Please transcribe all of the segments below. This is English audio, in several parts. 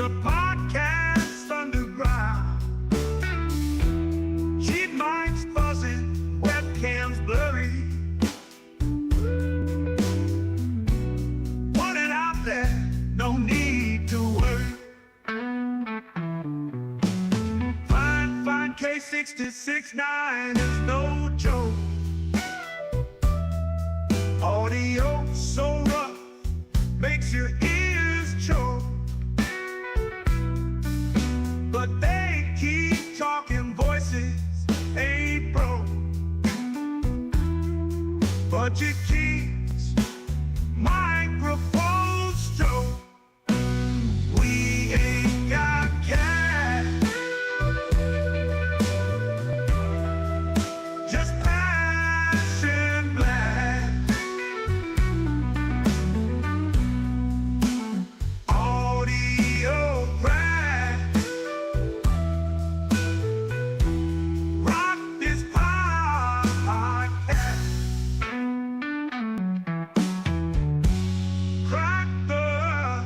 the podcast underground. Cheap mics buzzing, webcams blurry. Put it out there, no need to worry. Find K66.9 is no joke. Audio so rough, makes your ears choke. But they keep talking, voices ain't broke. Budget keeps microphones stroke. We ain't got cash, just passion black. Audio crack. Rock this podcast. Crack the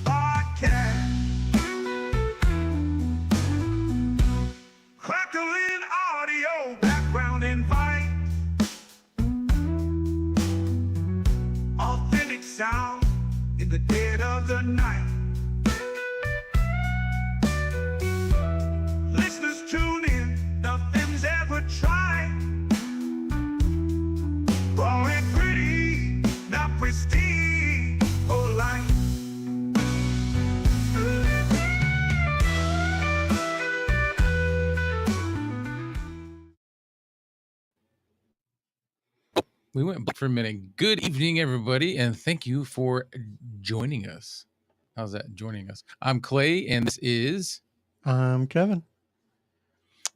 podcast. Crackling audio, background invite. Authentic sound in the dead of the night. Listeners tune in, nothing's ever tried. Raw and pretty, not pristine or light. We went back for a minute. Good evening, everybody, and thank you for joining us. How's that, joining us? I'm Clay, and this is, I'm Kevin.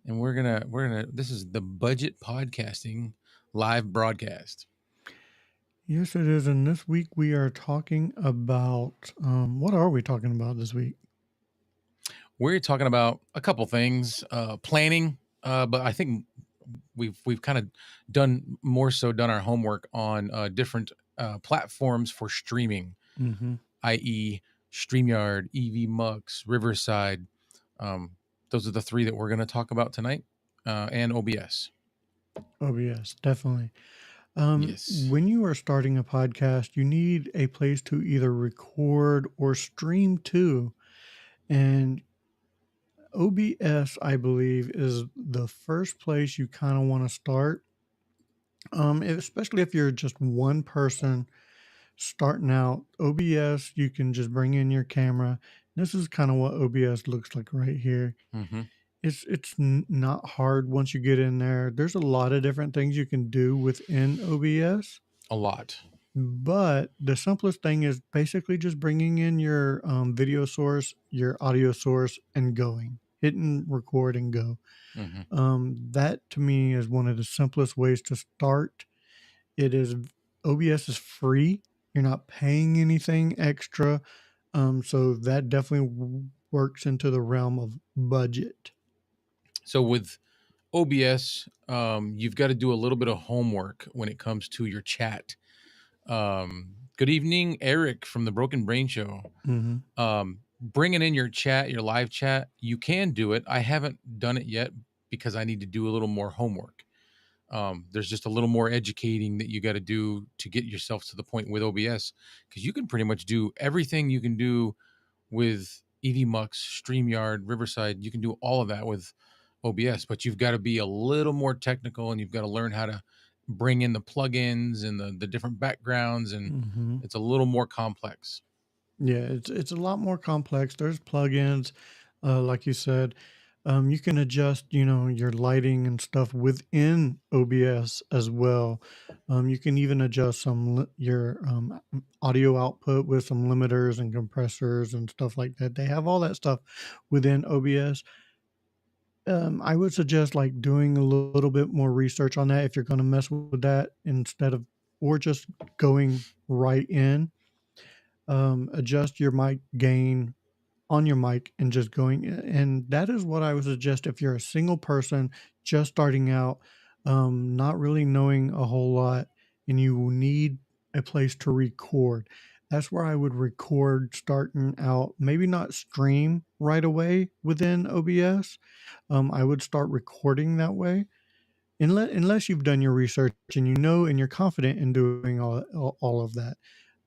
and we're gonna. This is the Budget Podcasting live broadcast. Yes, it is. And this week we are talking about, what are we talking about this week? We're talking about a couple things, planning, but I think we've kind of done our homework on different platforms for streaming, Mm-hmm. i.e. StreamYard, EVMux, Riverside. Those are the three that we're going to talk about tonight, and OBS. OBS, definitely. Yes. When you are starting a podcast, you need a place to either record or stream to. And OBS, I believe, is the first place you kind of want to start. Especially if you're just one person starting out. OBS, you can just bring in your camera. This is kind of what OBS looks like right here. Mm-hmm. It's not hard once you get in there. There's a lot of different things you can do within OBS, A lot. but the simplest thing is basically just bringing in your video source, your audio source, and hitting record and go. Mm-hmm. That to me is one of the simplest ways to start. OBS is free. You're not paying anything extra. So that definitely works into the realm of budget. So with OBS, you've got to do a little bit of homework when it comes to your chat. Good evening, Eric from the Broken Brain Show. Mm-hmm. Bringing in your chat, your live chat, you can do it. I haven't done it yet because I need to do a little more homework. There's just a little more educating that you got to do to get yourself to the point with OBS, because you can pretty much do everything you can do with EVMux, StreamYard, Riverside. You can do all of that with OBS, but you've got to be a little more technical, and you've got to learn how to bring in the plugins and the different backgrounds, and Mm-hmm. it's a little more complex. Yeah, it's a lot more complex. There's plugins, like you said. You can adjust, your lighting and stuff within OBS as well. You can even adjust your audio output with some limiters and compressors and stuff like that. They have all that stuff within OBS. I would suggest like doing a little bit more research on that if you're going to mess with that or just going right in. Adjust your mic gain on your mic and just going. And that is what I would suggest if you're a single person just starting out, not really knowing a whole lot, and you need a place to record. that's where I would record starting out. Maybe not stream right away within OBS. I would start recording that way, unless you've done your research and you know and you're confident in doing all of that.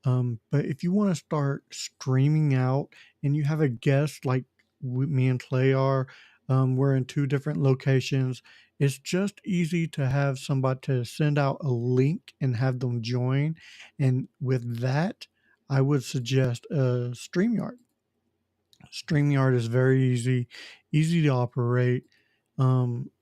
But if you want to start streaming out and you have a guest like me and Clay are, we're in two different locations. It's just easy to have somebody to send out a link and have them join. And with that, I would suggest StreamYard. StreamYard is very easy to operate.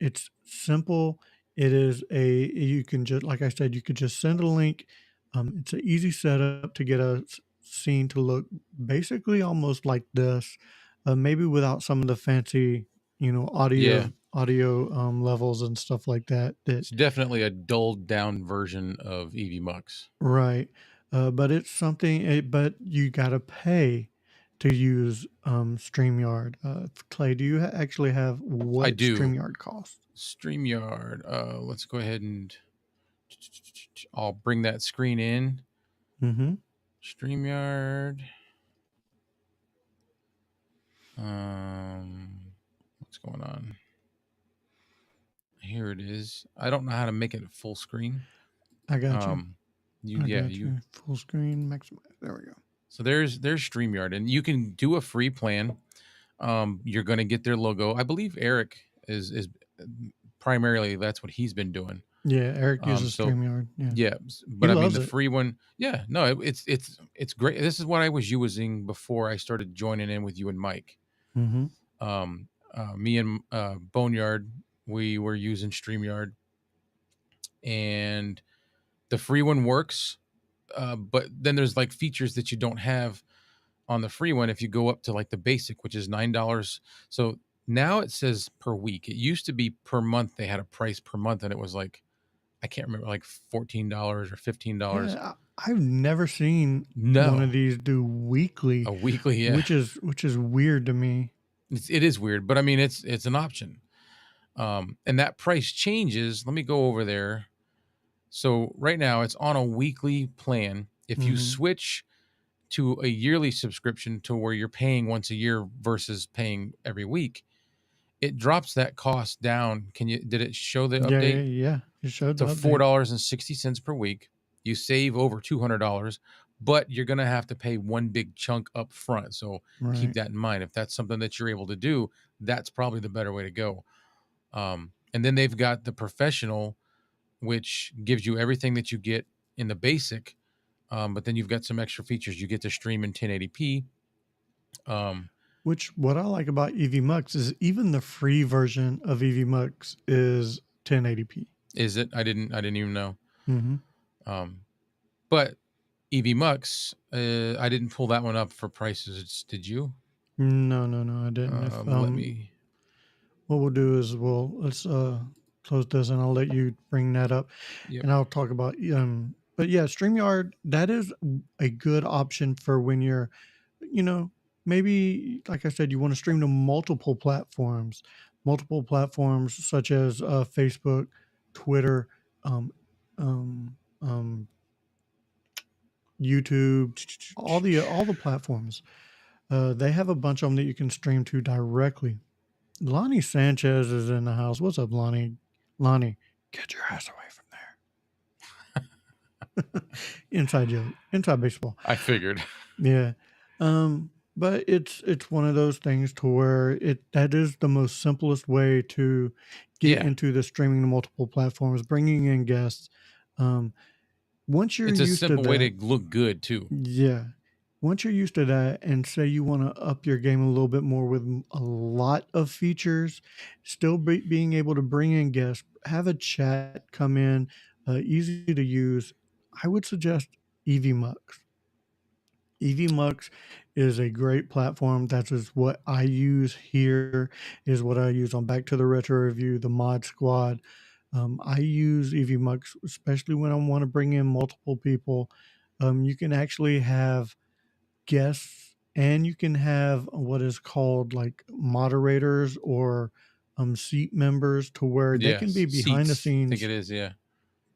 It's simple. It is you can just, like I said, you could just send a link. It's an easy setup to get a scene to look basically almost like this, maybe without some of the fancy, Yeah, audio levels and stuff like that. it's definitely a dulled down version of EV Right. But it's but you gotta pay to use, StreamYard. Clay, do you actually have I what do. StreamYard costs? StreamYard. Let's go ahead and I'll bring that screen in. Mhm. StreamYard. What's going on? Here it is. I don't know how to make it full screen. I got you. Um, I yeah, got you. Full screen, maximize. There we go. So there's StreamYard, and you can do a free plan. You're going to get their logo. I believe Eric is primarily that's what he's been doing. Yeah, Eric uses So StreamYard. Yeah. yeah, He but I mean loves the it. free one, yeah, no, it's great. This is what I was using before I started joining in with you and Mike. Mhm. Me and Boneyard, we were using StreamYard, and the free one works. But then there's like features that you don't have on the free one if you go up to like the basic, which is $9. So now it says per week. It used to be per month. They had a price per month, and it was like I can't remember, like $14 or $15. Yeah, I've never seen one No, of these do weekly, a weekly, yeah. which is weird to me. It is weird, but I mean it's an option. And that price changes. Let me go over there. So right now it's on a weekly plan. If you Mhm. switch to a yearly subscription to where you're paying once a year versus paying every week, it drops that cost down. Did it show the Yeah, yeah, update yeah. It showed to the update. $4.60 per week? You save over $200, but you're going to have to pay one big chunk up front. So keep Right. that in mind. If that's something that you're able to do, that's probably the better way to go. And then they've got the professional, which gives you everything that you get in the basic, but then you've got some extra features. You get to stream in 1080p. Um, Which what I like about EVMux is even the free version of EVMux is 1080p. is it? I didn't even know. Mhm. Um, but EV Mux, I didn't pull that one up for prices. Did you? No, no, no, I didn't. If Let me. what we'll do is let's close this and I'll let you bring that up Yep. and I'll talk about but yeah, StreamYard, that is a good option for when you're, you know, maybe like I said, you want to stream to multiple platforms such as Facebook, Twitter, um, um, um, YouTube, all the platforms. They have a bunch of them that you can stream to directly. Lonnie Sanchez is in the house. What's up, Lonnie? Lonnie, get your ass away from there. Inside joke, inside baseball. I figured. Yeah. But it's one of those things to where that is the most simplest way to get Yeah, into the streaming to multiple platforms, bringing in guests. Um, once you're it's a used to simple way that, to look good too. yeah. Once you're used to that, and say you want to up your game a little bit more with a lot of features, still being able to bring in guests, have a chat come in, easy to use, I would suggest EVMux. EVMux is a great platform. That is what I use here, is what I use on Back to the Retro Review, the Mod Squad. I use EVMux, especially when I want to bring in multiple people. You can actually have guests and you can have what is called like moderators or seat members to where they can Yes, be behind the seats. I think scenes. it is. Yeah.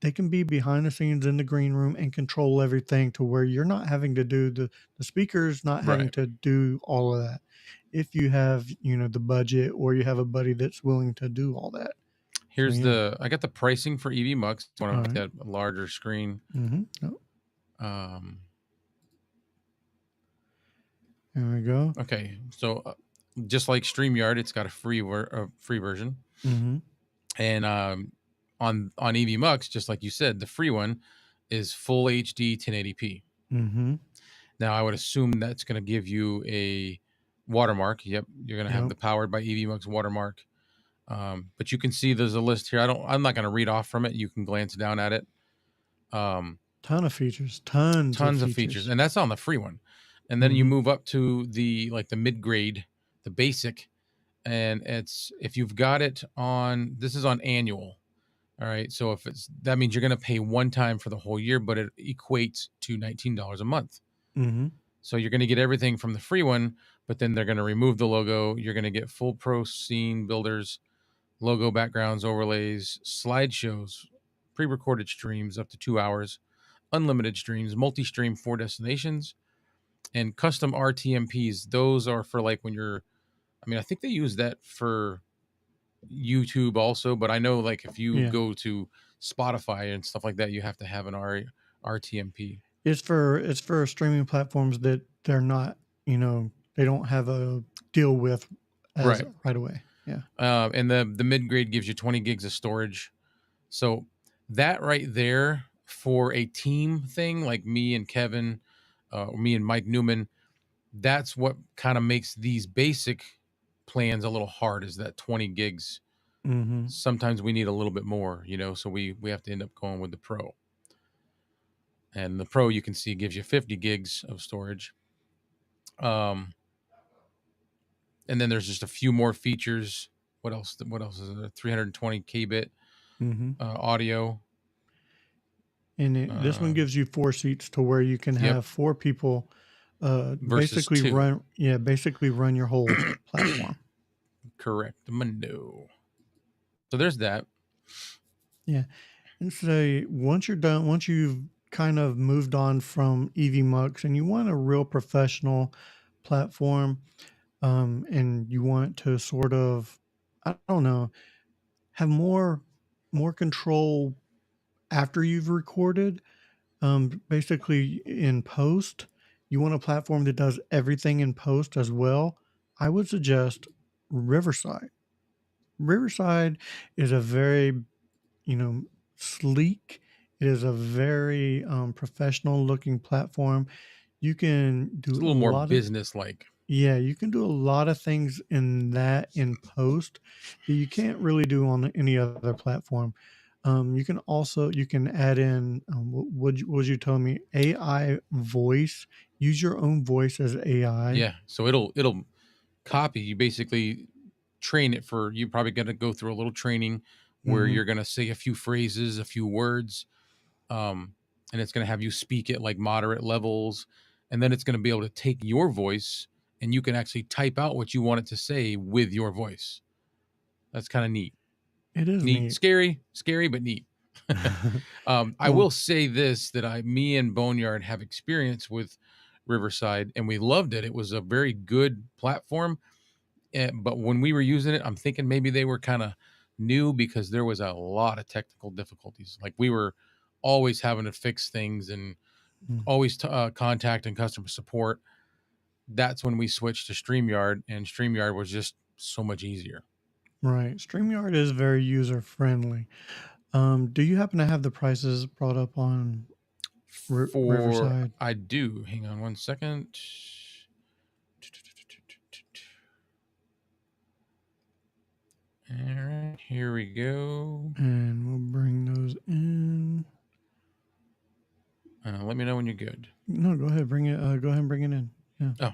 they can be behind the scenes in the green room and control everything to where you're not having to do the speakers not having Right. to do all of that. If you have, the budget or you have a buddy that's willing to do all that. So Here's yeah. I got the pricing for EV Mux. Want to All make right. that a larger screen. Yep. Um, There we go. okay, so just like StreamYard, it's got a free version, Mm-hmm. and on EV Mux, just like you said, the free one is full HD 1080p. Mm-hmm. Now, I would assume that's going to give you a watermark. Yep, you're going to have Yep. the powered by EV Mux watermark. But you can see there's a list here. I'm not going to read off from it. You can glance down at it. Ton of features. Tons of Tons of features, features. and that's on the free one. And then you Mm-hmm. move up to the mid grade, the basic, and it's if you've got it on. This is on annual. All right, so if it's that means you're going to pay one time for the whole year, but it equates to $19 a month. Mm-hmm. So you're going to get everything from the free one, but then they're going to remove the logo. You're going to get full pro scene builders, logo backgrounds, overlays, slideshows, pre-recorded streams up to 2 hours, unlimited streams, multi-stream 4 destinations, and custom RTMPs. Those are for like when you're, I mean, I think they use that for YouTube also, but I know like if you Yeah. go to Spotify and stuff like that, you have to have an RTMP. It's for streaming platforms that they're not, they don't have a deal with as Right. right away. Yeah. And the mid grade gives you 20 gigs of storage. So that right there for a team thing like me and Kevin, or me and Mike Newman, that's what kind of makes these basic plans a little hard is that 20 gigs. Mm-hmm. Sometimes we need a little bit more, so we have to end up going with the Pro. And the Pro, you can see, gives you 50 gigs of storage. Um, and then there's just a few more features. What else? What else is there? 320 kbit Mm-hmm. audio. And this one Um, gives you 4 seats to where you can yep, have 4 people versus two. basically run your whole platform. Correct, Mundo. So there's that. Yeah. And so once you're done, once you've kind of moved on from EV Mux and you want a real professional platform, and you want to sort of, I don't know, have more control after you've recorded, basically in post, you want a platform that does everything in post as well. I would suggest Riverside. Riverside is a very, you know, sleek. It is a very professional looking platform. You can It's do a a little more lot of business like. Yeah, you can do a lot of things in that in post that you can't really do on any other platform. You can add in would you tell me AI voice? Use your own voice as AI. Yeah, so it'll copy. You basically train it for. You probably got to go through a little training where Hmm. you're gonna say a few phrases, a few words, um, and it's gonna have you speak at like moderate levels, and then it's gonna be able to take your voice and you can actually type out what you want it to say with your voice. That's kind of neat. It is Neat, neat. scary, but neat. I Well, will say this that me and Boneyard have experience with Riverside and we loved it. It was a very good platform. But when we were using it, I'm thinking maybe they were kind of new because there was a lot of technical difficulties. Like we were always having to fix things and mm, always contacting customer support. That's when we switched to StreamYard, and StreamYard was just so much easier. right. StreamYard is very user friendly. Do you happen to have the prices brought up on For Riverside? I do. Hang on one second. All right, here we go. And we'll bring those in. Let me know when you're good. No, go ahead, bring it. Go ahead and bring it in. Yeah. Oh,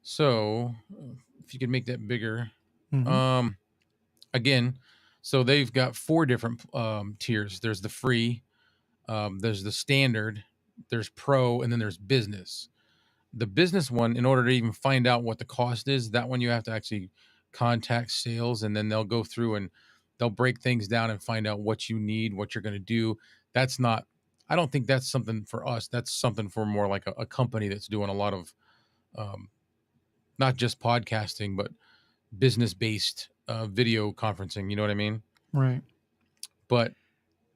so if you could make that bigger. Mm-hmm. Um, again, so they've got 4 different tiers. There's the free, there's the standard, there's pro, and then there's business. The business one, in order to even find out what the cost is, that one you have to actually contact sales, and then they'll go through and they'll break things down and find out what you need, what you're going to do. That's not, I don't think that's something for us. That's something for more like a company that's doing a lot of um, not just podcasting, but business based video conferencing. You know what I mean? Right. But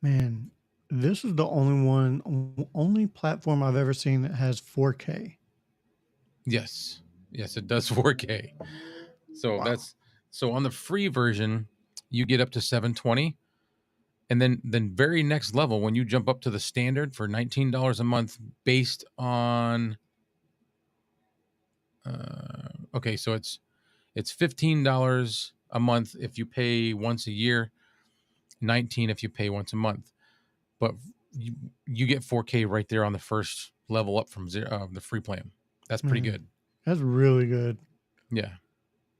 Man, this is the only platform I've ever seen that has 4K. yes, yes, it does 4K. So Wow. so on the free version, you get up to 720. And then very next level, when you jump up to the standard for $19 a month, based on okay, so it's $15 a month if you pay once a year, 19 if you pay once a month. But you, you get 4K right there on the first level up from the free plan. That's pretty Man, good. that's really good. Yeah.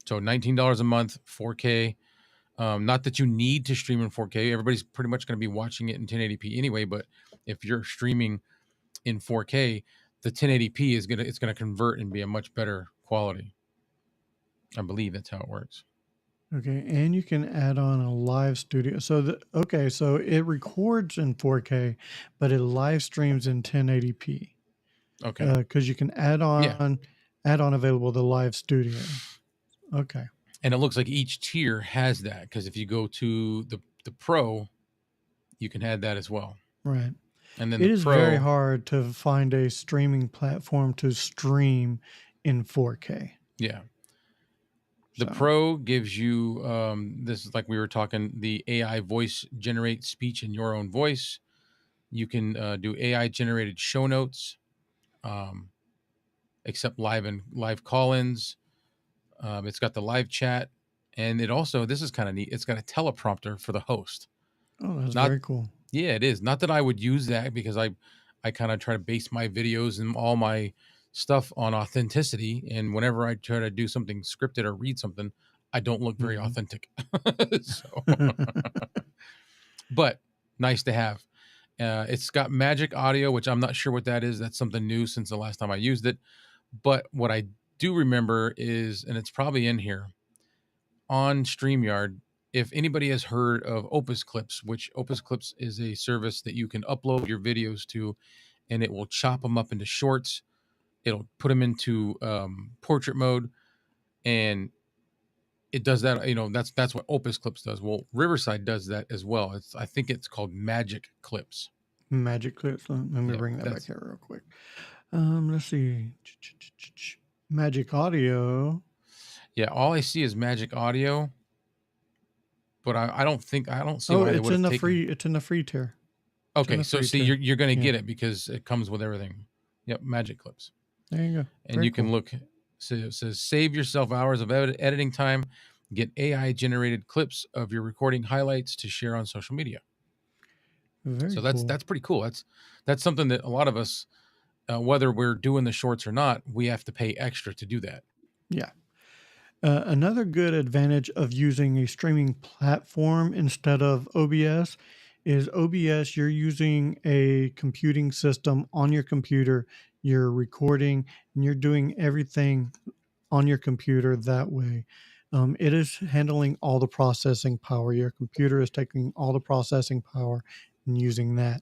So $19 a month, 4K. Not that you need to stream in 4K. Everybody's pretty much going to be watching it in 1080p anyway. But if you're streaming in 4K, the 1080p it's gonna convert and be a much better quality. I believe that's how it works. Okay, and you can add on a live studio. So it records in 4K, but it live streams in 1080p. Okay. Because you can Yeah. add on available the live studio. Okay, And it looks like each tier has that, because if you go to the pro, you can add that as well. right. And then the It is very pro, hard to find a streaming platform to stream in 4K. yeah. The So, pro gives you this is like we were talking, the AI voice generate speech in your own voice. You can do AI generated show notes, um, accept live call-ins. It's got the live chat, and it also, this is kind of neat, it's got a teleprompter for the host. oh, that's Not very cool. Yeah, it is. Not that I would use that, because I kind of try to base my videos and all my stuff on authenticity, and whenever I try to do something scripted or read something, I don't look very Mhm. authentic. So, but nice to have. It's got magic audio, which I'm not sure what that is. That's something new since the last time I used it. But what I do remember is, and it's probably in here on StreamYard, if anybody has heard of Opus Clips, which Opus Clips is a service that you can upload your videos to, and it will chop them up into shorts. It'll put them into portrait mode, and it does that. That's what Opus Clips does. Well, Riverside does that as well. I think it's called Magic Clips. Magic clips. Let me Yep, bring that back that's here real quick. Let's see. Magic audio. yeah. All I see is Magic Audio, but I don't see Oh, why they would have taken. it's in the free tier. It's in Okay, the so free see, tier. you're gonna Yeah. get it because it comes with everything. Yep, Magic Clips. There you go. And Very you can cool. look. So it says save yourself hours of editing time. Get AI generated clips of your recording highlights to share on social media. Very So cool. that's pretty cool. That's something that a lot of us, whether we're doing the shorts or not, we have to pay extra to do that. Yeah. Another good advantage of using a streaming platform instead of OBS is OBS, you're using a computing system on your computer, you're recording, and you're doing everything on your computer that way. It is handling all the processing power. Your computer is taking all the processing power and using that.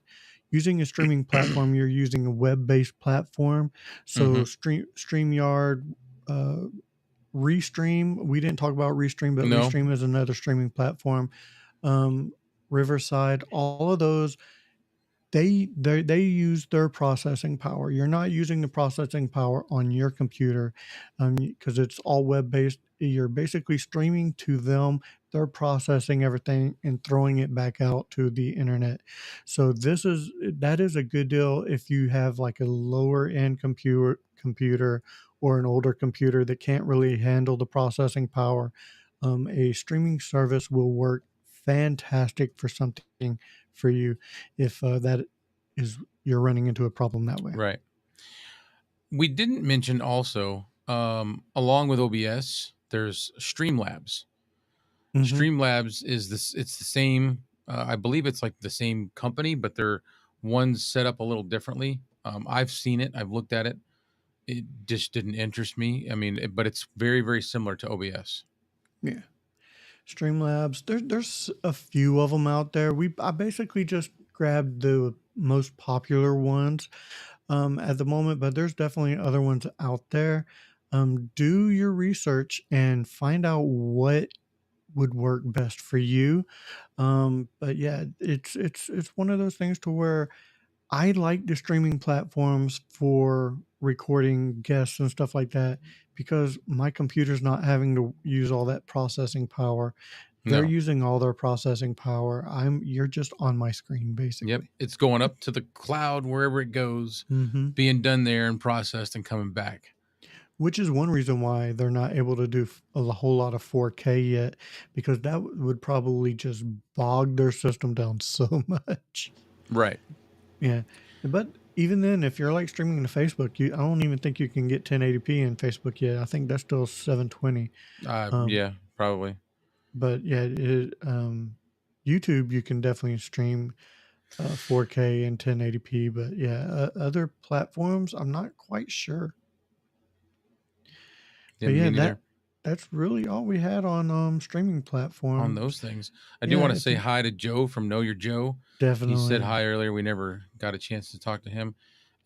Using a streaming platform, you're using a web-based platform. So Mm-hmm. StreamYard, uh, Restream. We didn't talk about Restream, but No. Restream is another streaming platform. Um, Riverside, all of those they use their processing power. You're not using the processing power on your computer because it's all web based. You're basically streaming to them. They're processing everything and throwing it back out to the internet. So that is a good deal if you have like a lower end computer or an older computer that can't really handle the processing power. A streaming service will work fantastic for something for you if that is you're running into a problem that way. Right. We didn't mention also, along with OBS, there's Streamlabs. Mhm. Streamlabs is this. It's the same. I believe it's like the same company, but they're one's set up a little differently. I've seen it. I've looked at it. It just didn't interest me. I mean, but it's very, very similar to OBS. Yeah. Streamlabs. There's a few of them out there. I basically just grabbed the most popular ones at the moment, but there's definitely other ones out there. Do your research and find out what would work best for you. But yeah, it's one of those things to where I like the streaming platforms for recording guests and stuff like that because my computer's not having to use all that processing power. They're No. using all their processing power. You're just on my screen Yep. basically. It's going up to the cloud wherever it goes, Hmm. being done there and processed and coming back. Which is one reason why they're not able to do a whole lot of 4K yet, because that would probably just bog their system down so much. Right. Yeah, but even then, if you're like streaming to Facebook, I don't even think you can get 1080p in Facebook yet. I think that's still 720. Um, Yeah, probably. but yeah, YouTube you can definitely stream 4K and 1080p. But yeah, other platforms I'm not quite sure. Yeah, But yeah, me neither. that's really all we had on streaming On platforms. those things. I do Yeah, want to it's say hi to Joe from Know Your Joe. He said definitely hi earlier. We never got a chance to talk to him.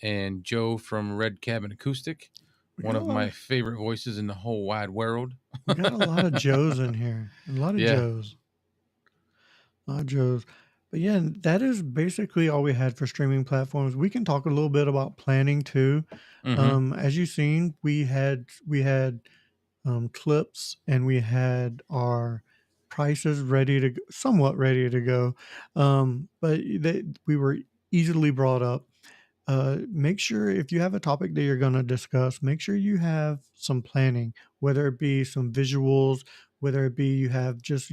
And Joe from Red Cabin Acoustic, we one got a of lot my of favorite voices in the whole wide world. we got a lot of Joes in here. A lot of Yeah. Joes. Joe's. But yeah, that is basically all we had for streaming platforms. We can talk a little bit about planning too. Mm-hmm. As you've seen, we had clips and we had our prices ready to somewhat ready to go, but we were easily brought up. Make sure if you have a topic that you're going to discuss, make sure you have some planning, whether it be some visuals, whether it be you have just,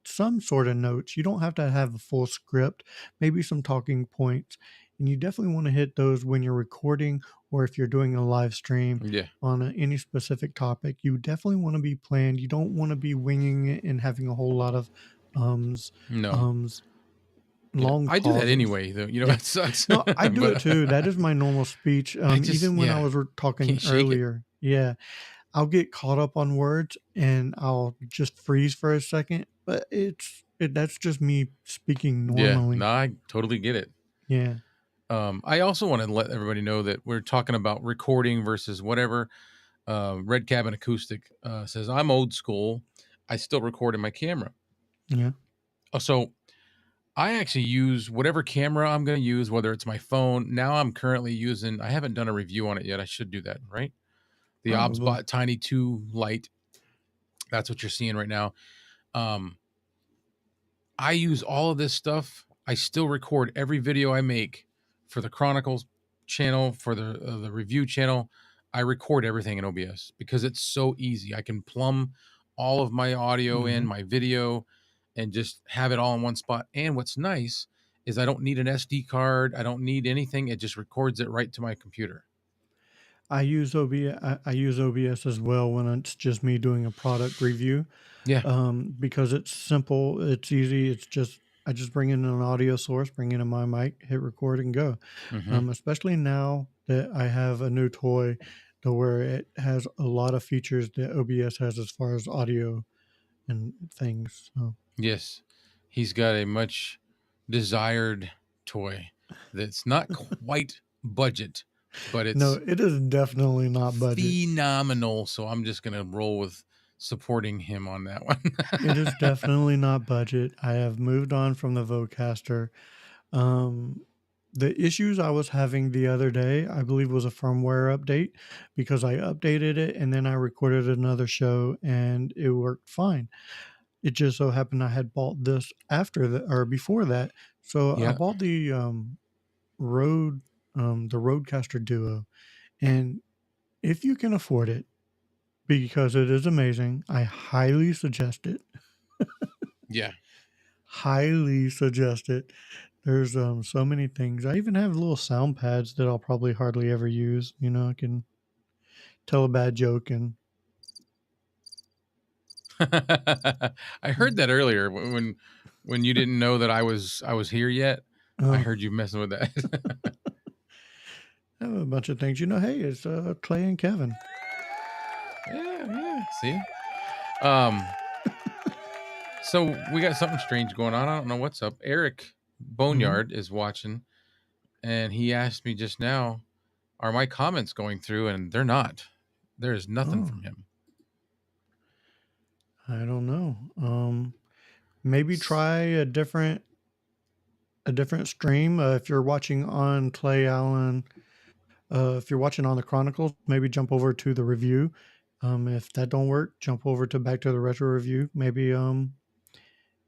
some sort of notes. You don't have to have a full script, maybe some talking points. And you definitely want to hit those when you're recording or if you're doing a live stream Yeah. on any specific topic. You definitely want to be planned. You don't want to be winging it and having a whole lot of ums, No. ums, Yeah. long I do that pauses. anyway, though. Yeah. It sucks. No, I do it But too. That is my normal speech. I just, Even when I yeah, was talking can't shake it. earlier, yeah, I'll get caught up on words and I'll just freeze for a second. But that's just me speaking Yeah. No, normally. I totally get it. Yeah, I also want to let everybody know that we're talking about recording versus whatever. Red Cabin Acoustic says, I'm old school. I still record in my camera. yeah. So I actually use whatever camera I'm going to use, whether it's my phone. Now I'm currently using, I haven't done a review on it yet. I should do that, right? The Probably. OBSBot Tiny 2 Lite. That's what you're seeing right now. Um, I use all of this stuff. I still record every video I make for the Chronicles channel, for the review channel. I record everything in OBS because it's so easy. I can plumb all of my audio in, Hmm. my video, and just have it all in one spot. And what's nice is I don't need an SD card. I don't need anything. It just records it right to my computer. I use OBS. I use OBS as well when it's just me doing a product review. Yeah. Because it's simple, it's easy. I just bring in an audio source, bring in my mic, hit record, and go. Hmm. Especially now that I have a new toy, to where it has a lot of features that OBS has as far as audio and things. So Yes. He's got a much desired toy that's not quite budget, but no, it's it is definitely not budget. phenomenal. So I'm just going to roll with supporting him on that one. It is definitely not budget. I have moved on from the Vocaster. Um, the issues I was having the other day, I believe, was a firmware update because I updated it and then I recorded another show and it worked fine. It just so happened I had bought this after that or before that. So I Yeah. bought Rode, the Rodecaster Duo. And if you can afford it, because it is amazing, I highly suggest it. Yeah. Highly suggest it. There's so many things. I even have little sound pads that I'll probably hardly ever use. I can tell a bad joke and I heard that earlier when you didn't know that I was here yet. I uh, heard you messing with that. I have a bunch of things. Hey, it's Clay and Kevin. Yeah, yeah. See? Um So we got something strange going on. I don't know what's up. Eric Hmm. Boneyard is watching, and he asked me just now, "Are my comments going through?" And they're not. There is nothing Oh, from him. I don't know. Maybe try a different stream. If you're watching on Clay Allen, if you're watching on the Chronicles, maybe jump over to the review. If that don't work, jump over to back to the retro review. Maybe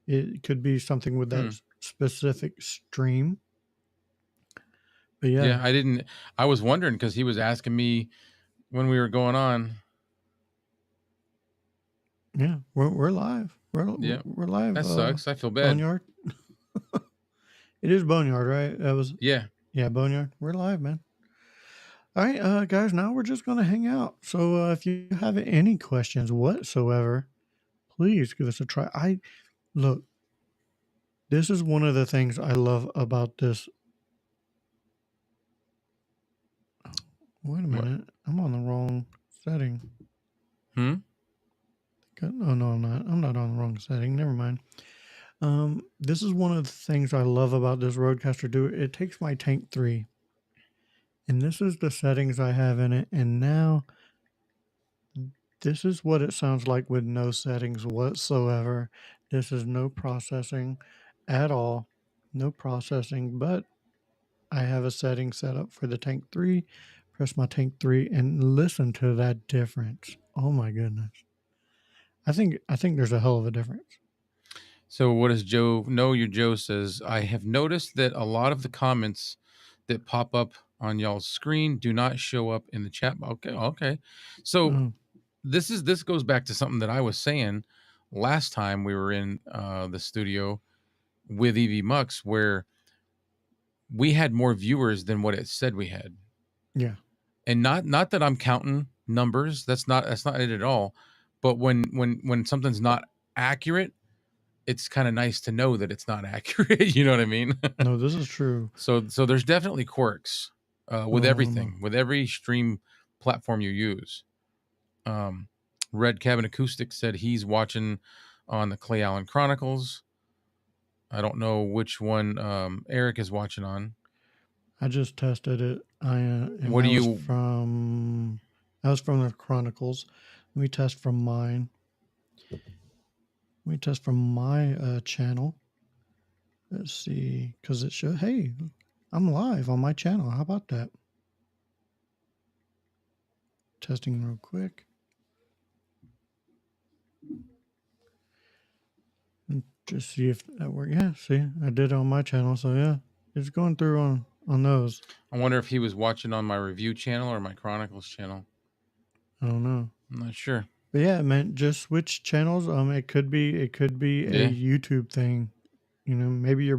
it could be something with that Hmm. specific stream. But Yeah, yeah, I didn't. I was wondering because he was asking me when we were going on. yeah, we're live. Yeah, We're live. that sucks. I feel bad. Boneyard. It is Boneyard, right? That was Yeah. Yeah, Boneyard. We're live, man. All right, guys. Now we're just gonna hang out. So if you have any questions whatsoever, please give us a try. I look. This is one of the things I love about this. Wait a What? minute. I'm on the wrong setting. Hmm. Oh no, I'm not. I'm not on the wrong setting. Never mind. This is one of the things I love about this Roadcaster. Do it takes my Tank 3, and this is the settings I have in it. And now this is what it sounds like with no settings whatsoever. This is no processing at all. No processing, but I have a setting set up for the Tank 3. Press my Tank 3 and listen to that difference. Oh my goodness. I think there's a hell of a difference. So what does Joe? No, your Joe says I have noticed that a lot of the comments that pop up on y'all's screen do not show up in the chat. Okay, okay. So Oh, this goes back to something that I was saying last time we were in the studio with EV Mux, where we had more viewers than what it said we had. yeah. And not that I'm counting numbers. That's not it at all. But when something's not accurate, it's kind of nice to know that it's not accurate. You know what I mean? No, this is true. So there's definitely quirks with Um, everything, with every stream platform you use. Um, Red Cabin Acoustic said he's watching on the Clay Allen Chronicles. I don't know which one Eric is watching on. I just tested it. And What do you? that was from the Chronicles. Let me test from mine. Let me test from my channel. Let's see, because it should. Hey, I'm live on my channel. How about that? Testing real quick. And just see if that works. Yeah, see, I did it on my channel. So yeah, it's going through on those. I wonder if he was watching on my review channel or my Chronicles channel. I don't know. I'm not sure. But yeah, it meant just switch channels. It could be a Yeah. YouTube thing. Maybe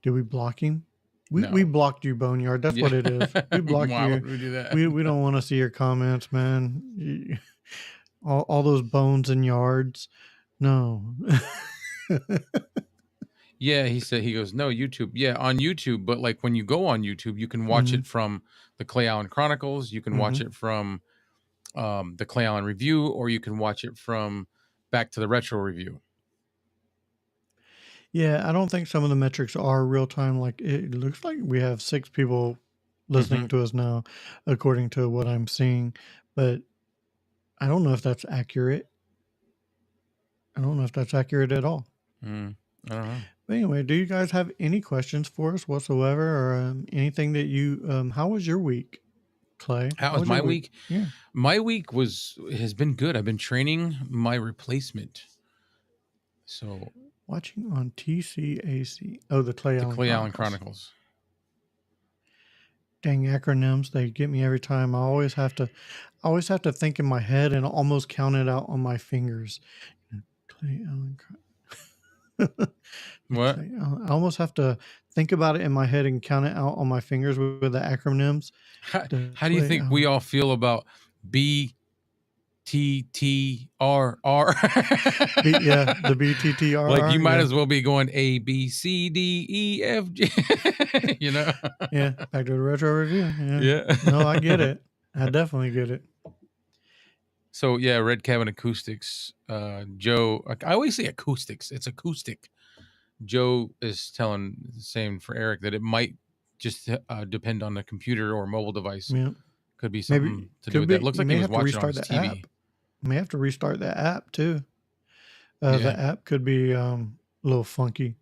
did we block him? We No. blocked you, Boneyard. That's Yeah. what it is. We blocked Why you. would we do that? We don't want to see your comments, man. All those bones and yards. No. Yeah, he goes, no, YouTube. Yeah, on YouTube, but like when you go on YouTube, you can watch Hmm. it from the Clay Allen Chronicles, you can Hmm. watch it from the Clay Allen Review, or you can watch it from Back to the Retro Review. Yeah, I don't think some of the metrics are real time. Like it looks like we have 6 people Mm-hmm. listening to us now, according to what I'm seeing. But I don't know if that's accurate. I don't know if that's accurate at all. I don't know. But anyway, do you guys have any questions for us whatsoever, or anything that you? How was your week, Clay? How How was was your my week? week? Yeah, My week has been good. I've been training my replacement. So watching on TCAC. Oh, the Clay the Allen Clay Allen Chronicles. Chronicles. Dang acronyms, they get me every time. I always have to think in my head and almost count it out on my fingers. Clay Allen. The What? Clay Allen. I almost have to think about it in my head and count it out on my fingers with the acronyms. The How do you Clay think we Allen. all feel about BTTRR? Yeah, the Like you BTTRR. might Yeah, as well be going ABCDEFG. You know? yeah. Back to the retro review. Yeah. Yeah. No, I get it. I definitely get it. So yeah, Red Cabin Acoustics. Joe, I always say acoustics. It's acoustic. Joe is telling the same for Eric that it might just depend on the computer or mobile device. Yeah. Could be Maybe something to do could with that. be Looks you like he may was have to watching on restart his the TV. app. You may have to restart the app too. Yeah, The app could be a little funky.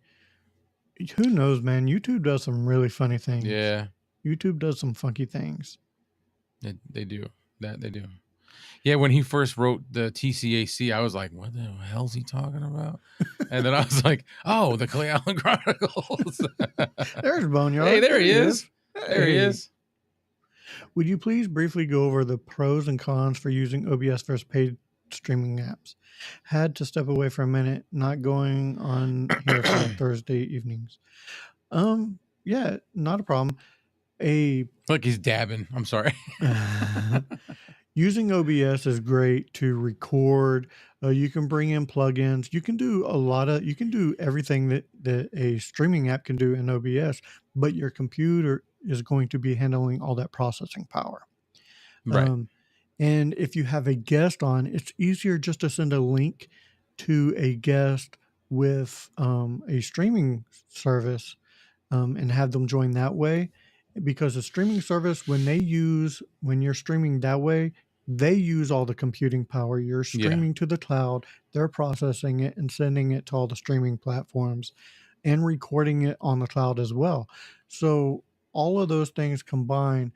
Who knows, man? YouTube does some really funny things. yeah, YouTube does some funky things. they do that. They do. Yeah, when he first wrote the TCAC, I was like, "What the hell's he talking about?" And then I was like, "Oh, the Clay Allen Chronicles." There's Hey, Boneyard. there There he he is. is. There he Hey. is. Would you please briefly go over the pros and cons for using OBS versus paid streaming apps? Had to step away for a minute, not going on here for Thursday evenings. Yeah, not a problem. A Look, he's dabbing. I'm sorry. Using OBS is great to record. You can bring in plugins. You can do you can do everything that a streaming app can do in OBS, but your computer is going to be handling all that processing power. Right. Um, and if you have a guest on, it's easier just to send a link to a guest with a streaming service and have them join that way. Because a streaming service, when you're streaming that way, they use all the computing power. You're Yeah. streaming to the cloud, they're processing it and sending it to all the streaming platforms and recording it on the cloud as well. So, all of those things combined,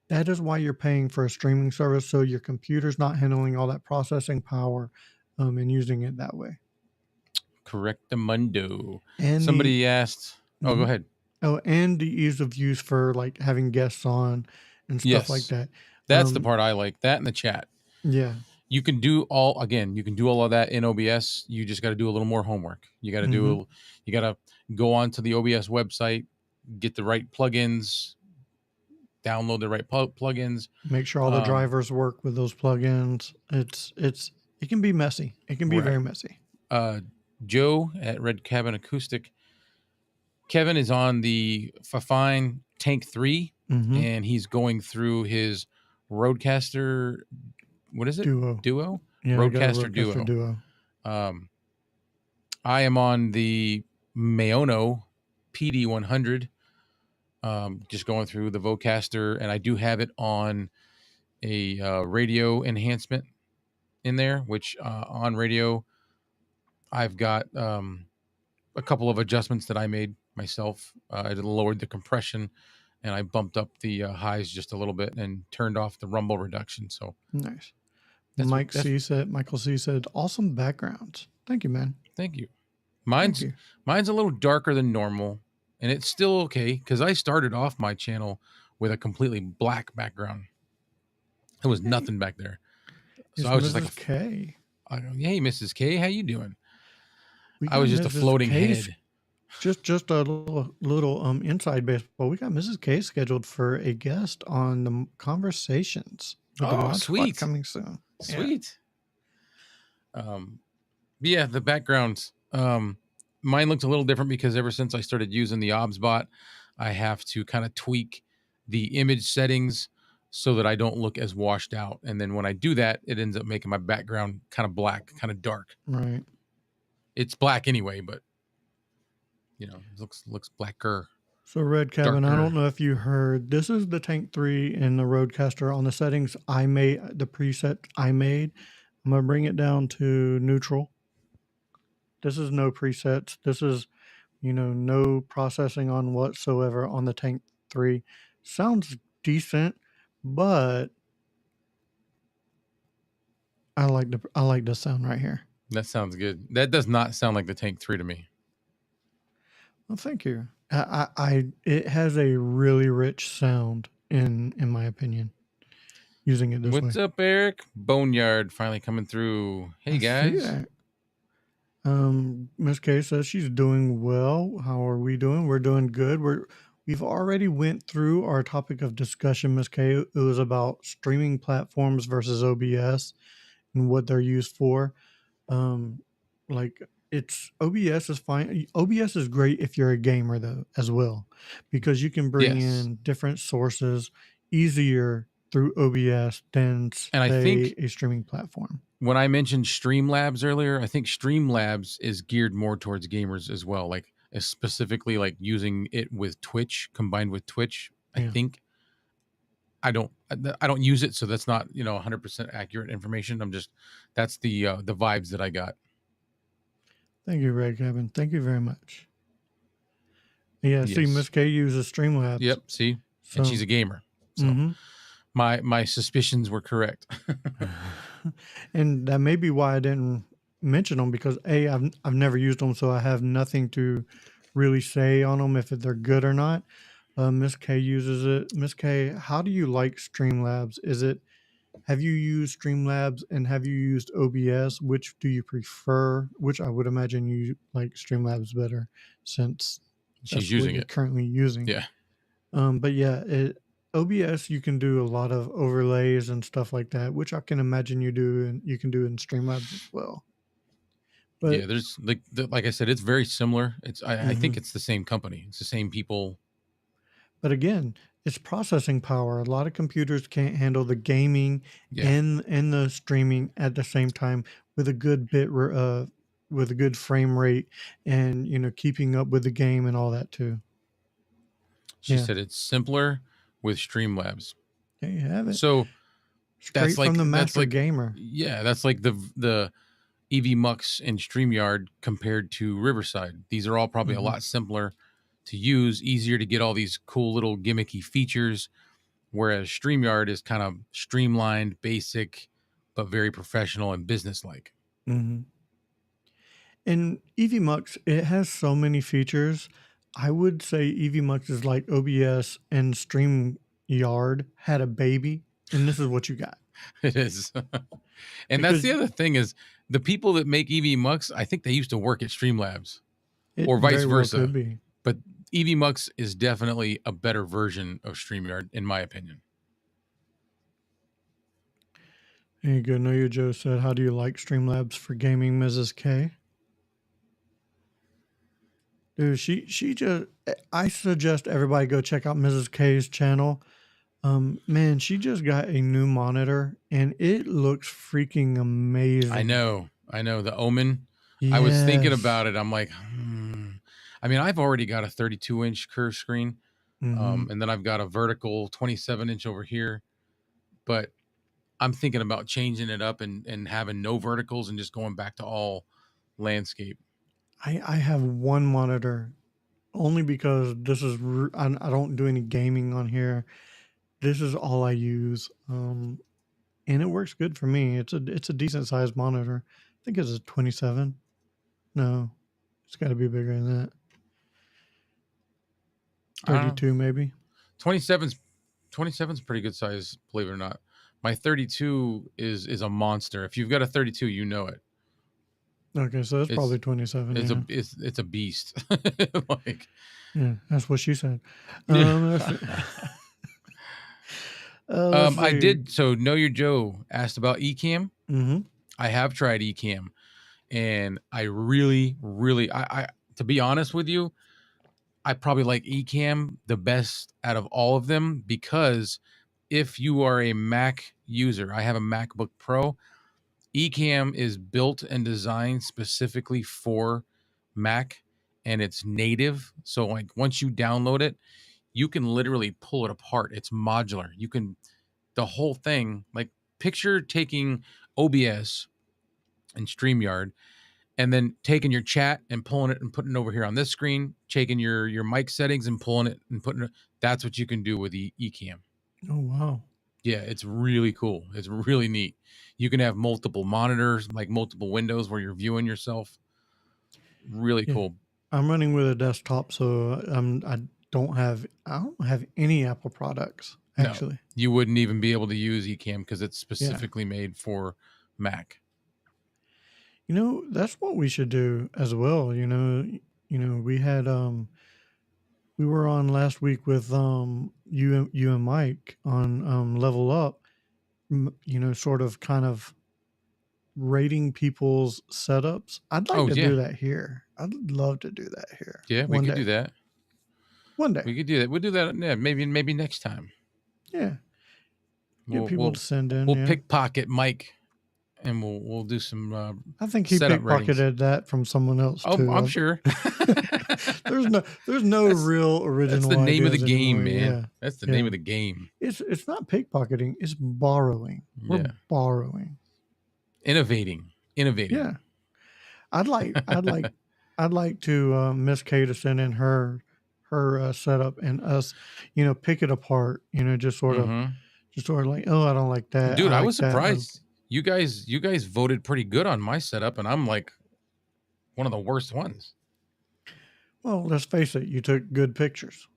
that is why you're paying for a streaming service. So, your computer's not handling all that processing power and using it that way. Correctamundo. And the Somebody asked. Oh, go Mhm. ahead. Oh, and the ease of use for like having guests on and stuff like Yes, that. that's the part I like. That in the chat. Yeah. You can do all again. You can do all of that in OBS. You just got to do a little more homework. You got to Hmm. do. You got to go onto the OBS website, get the right plugins, download the right plugins. Make sure all the drivers work with those plugins. It can be messy. It can be Right. very messy. Joe at Red Cabin Acoustic. Kevin is on the Fafine Tank 3, Hmm. and he's going through his Rodecaster. What is it? Duo. Yeah, I got a Rodecaster Rodecaster Duo. Duo. I am on the Mayono PD100, just going through the Vocaster, and I do have it on a radio enhancement in there, which on radio, I've got a couple of adjustments that I made myself. I lowered the compression and I bumped up the highs just a little bit and turned off the rumble reduction. So Nice. that's what Michael C said, awesome backgrounds. Thank you, man. Thank you. Thank you. Mine's a little darker than normal, and it's still okay because I started off my channel with a completely black background. There was nothing back there, so I was just like, Mrs. K. "Hey, Mrs. K, how you doing?" We I was got just a Mrs. floating K's head. Just a little inside baseball. We got Mrs. K scheduled for a guest on the conversations with the Oh, Mod Squad sweet, coming soon. sweet. Yeah, the backgrounds. Mine looks a little different because ever since I started using the OBSBot, I have to kind of tweak the image settings so that I don't look as washed out. And then when I do that, it ends up making my background kind of black, kind of dark. Right. It's black anyway, but you know, it looks blacker. So Red Cabin, I Darker. don't know if you heard. This is the Tank 3 in the Rodecaster. On the settings I made, the preset I made, I'm gonna bring it down to neutral. This is no presets. This is, no processing on whatsoever on the Tank 3. Sounds decent, but I like the sound right here. That sounds good. That does not sound like the Tank 3 to me. Well, thank you. It has a really rich sound in my opinion. Using it this way. What's up, Eric? Boneyard finally coming through. Hey, guys. See that. Miss K says she's doing well. How are we doing? We're doing good. We've already went through our topic of discussion, Miss K. It was about streaming platforms versus OBS and what they're used for. Like OBS is fine. OBS is great if you're a gamer though as well, because you can bring Yes. in different sources easier through OBS than And I say think a streaming platform. when I mentioned Streamlabs earlier, I think Streamlabs is geared more towards gamers as well, like specifically like using it with Twitch combined with Twitch. I Yeah. think I don't use it, so that's not 100% accurate information. I'm just that's the vibes that I got. Thank you, Red Kevin. Thank you very much. Yeah, see, Yes. Miss K uses Streamlabs. Yep. See, and she's So, a gamer, so hmm my suspicions were correct. and that may be why I didn't mention them because I've never used them, so I have nothing to really say on them if they're good or not. Miss K uses it. Miss K, how do you like Streamlabs? Have you used Streamlabs and have you used OBS? Which do you prefer? Which I would imagine you like Streamlabs better since She's that's what using you're it. currently using. Yeah. But yeah, OBS you can do a lot of overlays and stuff like that, which I can imagine you can do in Streamlabs as well. But Yeah, there's like I said, it's very similar. I think mhm. it's the same company. It's the same people. But again, it's processing power. A lot of computers can't handle the gaming Yeah. and the streaming at the same time with a good with a good frame rate and keeping up with the game and all that too. She Yeah, said it's simpler with Streamlabs. there you have it. So Straight from the that's master like gamer. yeah, that's like the EV Mux and StreamYard compared to Riverside. These are all probably a Hmm. lot simpler to use, easier to get all these cool little gimmicky features, whereas StreamYard is kind of streamlined, basic, but very professional and businesslike. Hmm. And EVMux, it has so many features. I would say EVMux is like OBS and StreamYard had a baby, and this is what you got. It is. And that's Because the other thing is the people that make EV Mux, I think they used to work at Streamlabs it or vice very well could versa. be. But EV Mux is definitely a better version of StreamYard, in my opinion. There you go. Know Your Joe said, "How do you like Streamlabs for gaming, Mrs. K?" Dude, she just. I suggest everybody go check out Mrs. K's channel. Man, she just got a new monitor, and it looks freaking amazing. I know. The Omen. I was thinking Yes. about it. I'm like, I mean, I've already got a 32-inch curved screen, Mm-hmm. and then I've got a vertical 27-inch over here. But I'm thinking about changing it up and having no verticals and just going back to all landscape. I have one monitor only because I don't do any gaming on here. This is all I use, and it works good for me. It's a decent sized monitor. I think it's a 27. No, it's got to be bigger than that. I don't know. 32 maybe. 27's 27's pretty good size, believe it or not. My 32 is a monster. If you've got a 32, you know it. Okay, so it's It's probably 27. Yeah, it's a beast. Like yeah, that's what she said. yeah. Let's see. Let's I see. did so Know Your Joe asked about Ecamm. Mm-hmm. I have tried Ecamm and I really I to be honest with you, I probably like Ecamm the best out of all of them because if you are a Mac user, I have a MacBook Pro. Ecamm is built and designed specifically for Mac and it's native. So like once you download it, you can literally pull it apart. It's modular. You can the whole thing like picture taking OBS and StreamYard and then taking your chat and pulling it and putting it over here on this screen, taking your mic settings and pulling it and putting it. That's what you can do with Ecamm. Oh wow. Yeah, it's really cool. It's really neat. You can have multiple monitors, like multiple windows where you're viewing yourself. Really Yeah, cool. I'm running with a desktop, so I don't have any Apple products No, actually. you wouldn't even be able to use Ecamm because it's Yeah. specifically made for Mac. That's what we should do as well. We were on last week with you and Mike on Level Up, sort of kind of rating people's setups. I'd like Oh to yeah, do that here. I'd love to do that here yeah, we one could do day. that. One day. We could do that. We'll do that. Yeah, maybe next time. Yeah. Get people to send in. We'll Yeah, pickpocket Mike, and we'll do some I think he setup ratings. pickpocketed that from someone else Oh, too. I'm sure. There's no real That's original the name of the ideas game, anymore. man. Yeah, That's the name yeah. of the game. It's not pickpocketing. It's borrowing. We're Yeah, borrowing. innovating. Yeah, I'd like I'd like I'd like to Miss K to send in her setup and us, pick it apart. Hmm. Just sort of like, oh, I don't like that. I Dude, I like was that. surprised. You guys voted pretty good on my setup, and I'm like one of the worst ones. Well, let's face it. You took good pictures.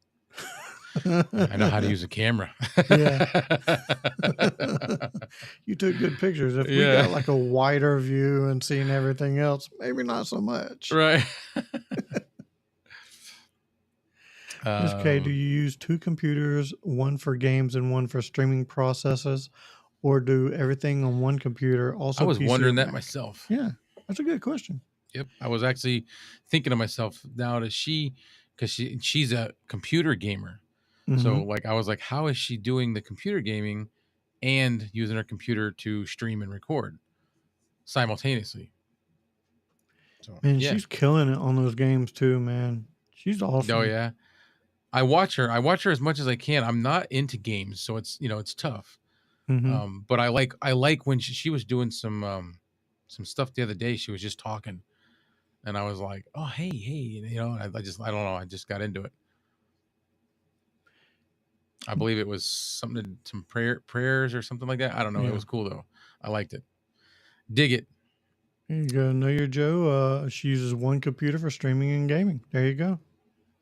I know how to use a camera. Yeah. You took good pictures. If we Yeah. got like a wider view and seeing everything else, maybe not so much. Right. Miss K, do you use two computers, one for games and one for streaming processes, or do everything on one computer, I also was PC or wondering that Mac? myself. Yeah, that's a good question. Yep. I was actually thinking to myself, now does she, because she's a computer gamer. So Mm-hmm. like I was like, how is she doing the computer gaming and using her computer to stream and record simultaneously? So Man, yeah. she's killing it on those games too, man. She's Oh awesome. yeah. I watch her. I watch her as much as I can. I'm not into games, so it's it's tough. Mm-hmm. But I like when she was doing some stuff the other day. She was just talking, and I was like, oh hey, I don't know. I just got into it. I believe it was some prayers or something like that. I don't know. It Yeah. was cool though. I liked it. Dig it. There you go. Know your Joe. She uses one computer for streaming and gaming. There you go.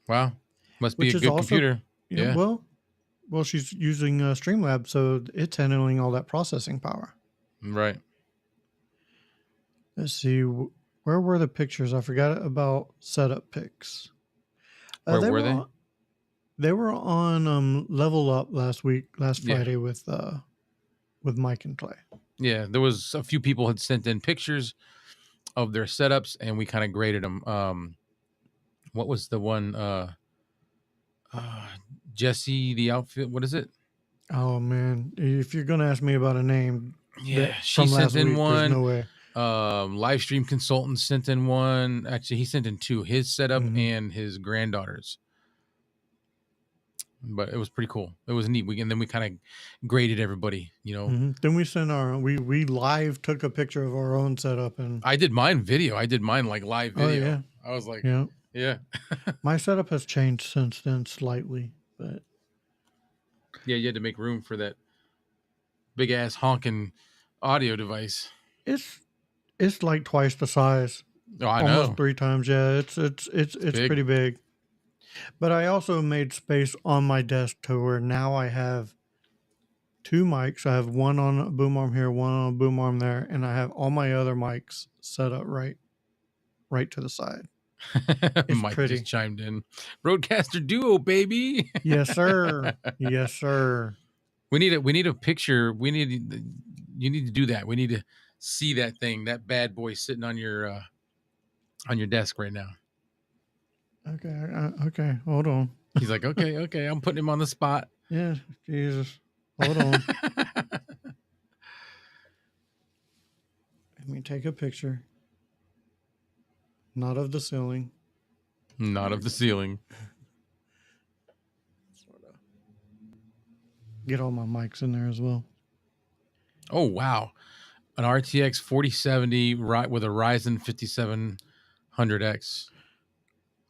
Wow. Must be a Which is good also, computer. Yeah. well, she's using Streamlabs, so it's handling all that processing power. Right. Let's see, where were the pictures? I forgot about setup pics. Where They were were they? on, they were on Level Up last Yeah. Friday with Mike and Clay. Yeah. There was a few people had sent in pictures of their setups, and we kind of graded them. What was the one? Uh, Jesse the outfit. What is it? Oh man, if you're gonna ask me about a name Yeah, that she from sent last in week, there's one. no way. Live stream consultant sent in one. Actually, he sent in two: his setup Mm-hmm. and his granddaughter's. But it was pretty cool. It was neat. And then we kind of graded everybody. Mm-hmm. Then we sent we live took a picture of our own setup and I did mine video. I did mine like live oh video. yeah, I was like, yeah. yeah, My setup has changed since then slightly, but yeah. You had to make room for that big ass honking audio device. it's it's like twice the size, Oh, I almost know. three times. Yeah, it's Big. pretty big. But I also made space on my desk to where now I have two mics. I have one on a boom arm here, one on a boom arm there, and I have all my other mics set up right to the side. It's Mike just pretty. chimed in. Broadcaster duo, baby. Yes, sir. Yes, sir. We need a picture. You need to do that. We need to see that thing, that bad boy sitting on your desk right now. Okay, okay. Hold on. He's like, okay, I'm putting him on the spot. Yeah, Jesus. Hold on. Let me take a picture. Not of the ceiling. Not of the ceiling. Sort of. Get all my mics in there as well. Oh wow, an RTX 4070 with a Ryzen 5700X.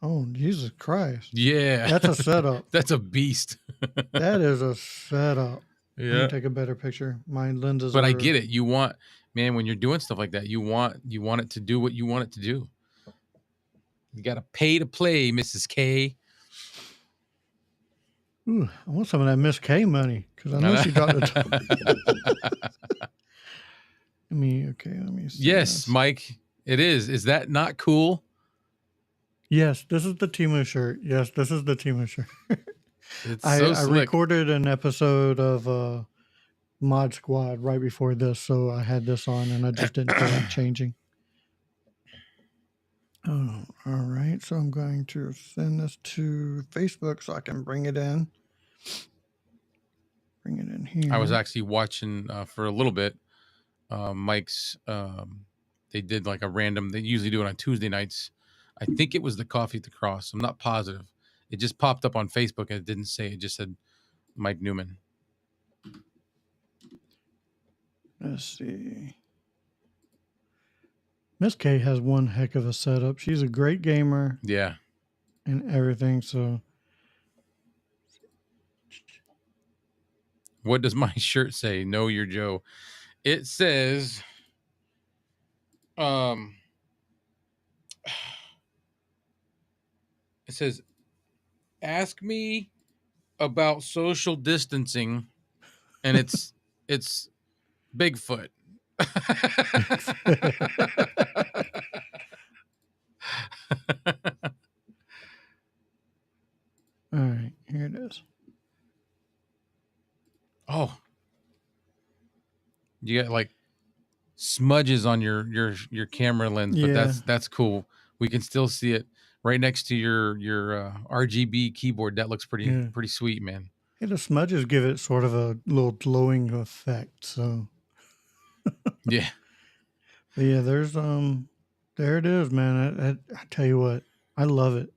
Oh, Jesus Christ. Yeah, That's a setup. That's a beast. That is a setup. Let me Yeah, take a better picture. My lenses but are. I get it. You want, man, when you're doing stuff like that, you want it to do what you want it to do. You got to pay to play, Mrs. K. Ooh, I want some of that Miss K money because I know she dropped it. Let me see. Yes, this. Mike, it is. Is that not cool? Yes, this is the Timo shirt. Yes, this is the Timo shirt. It's I so slick. recorded an episode of Mod Squad right before this, so I had this on and I just didn't feel like changing. Oh, all right. So I'm going to send this to Facebook so I can bring it in. Bring it in I was here. actually watching for a little bit. Mike's. They did like a random. They usually do it on Tuesday nights. I think it was the Coffee at the Cross. I'm not positive. It just popped up on Facebook and it didn't say. It just said Mike Newman. Let's see. Miss K has one heck of a setup. She's a great gamer Yeah. and everything. So What does my shirt say? Know your Joe. It says, it says, ask me about social distancing, and it's Bigfoot. all right, here it is. Oh, you got like smudges on your camera lens, but Yeah, that's cool. We can still see it right next to your RGB keyboard. That looks yeah. pretty sweet, man. Hey, the smudges give it sort of a little glowing effect. So, Yeah, but yeah, there it is, man. I tell you what, I love it.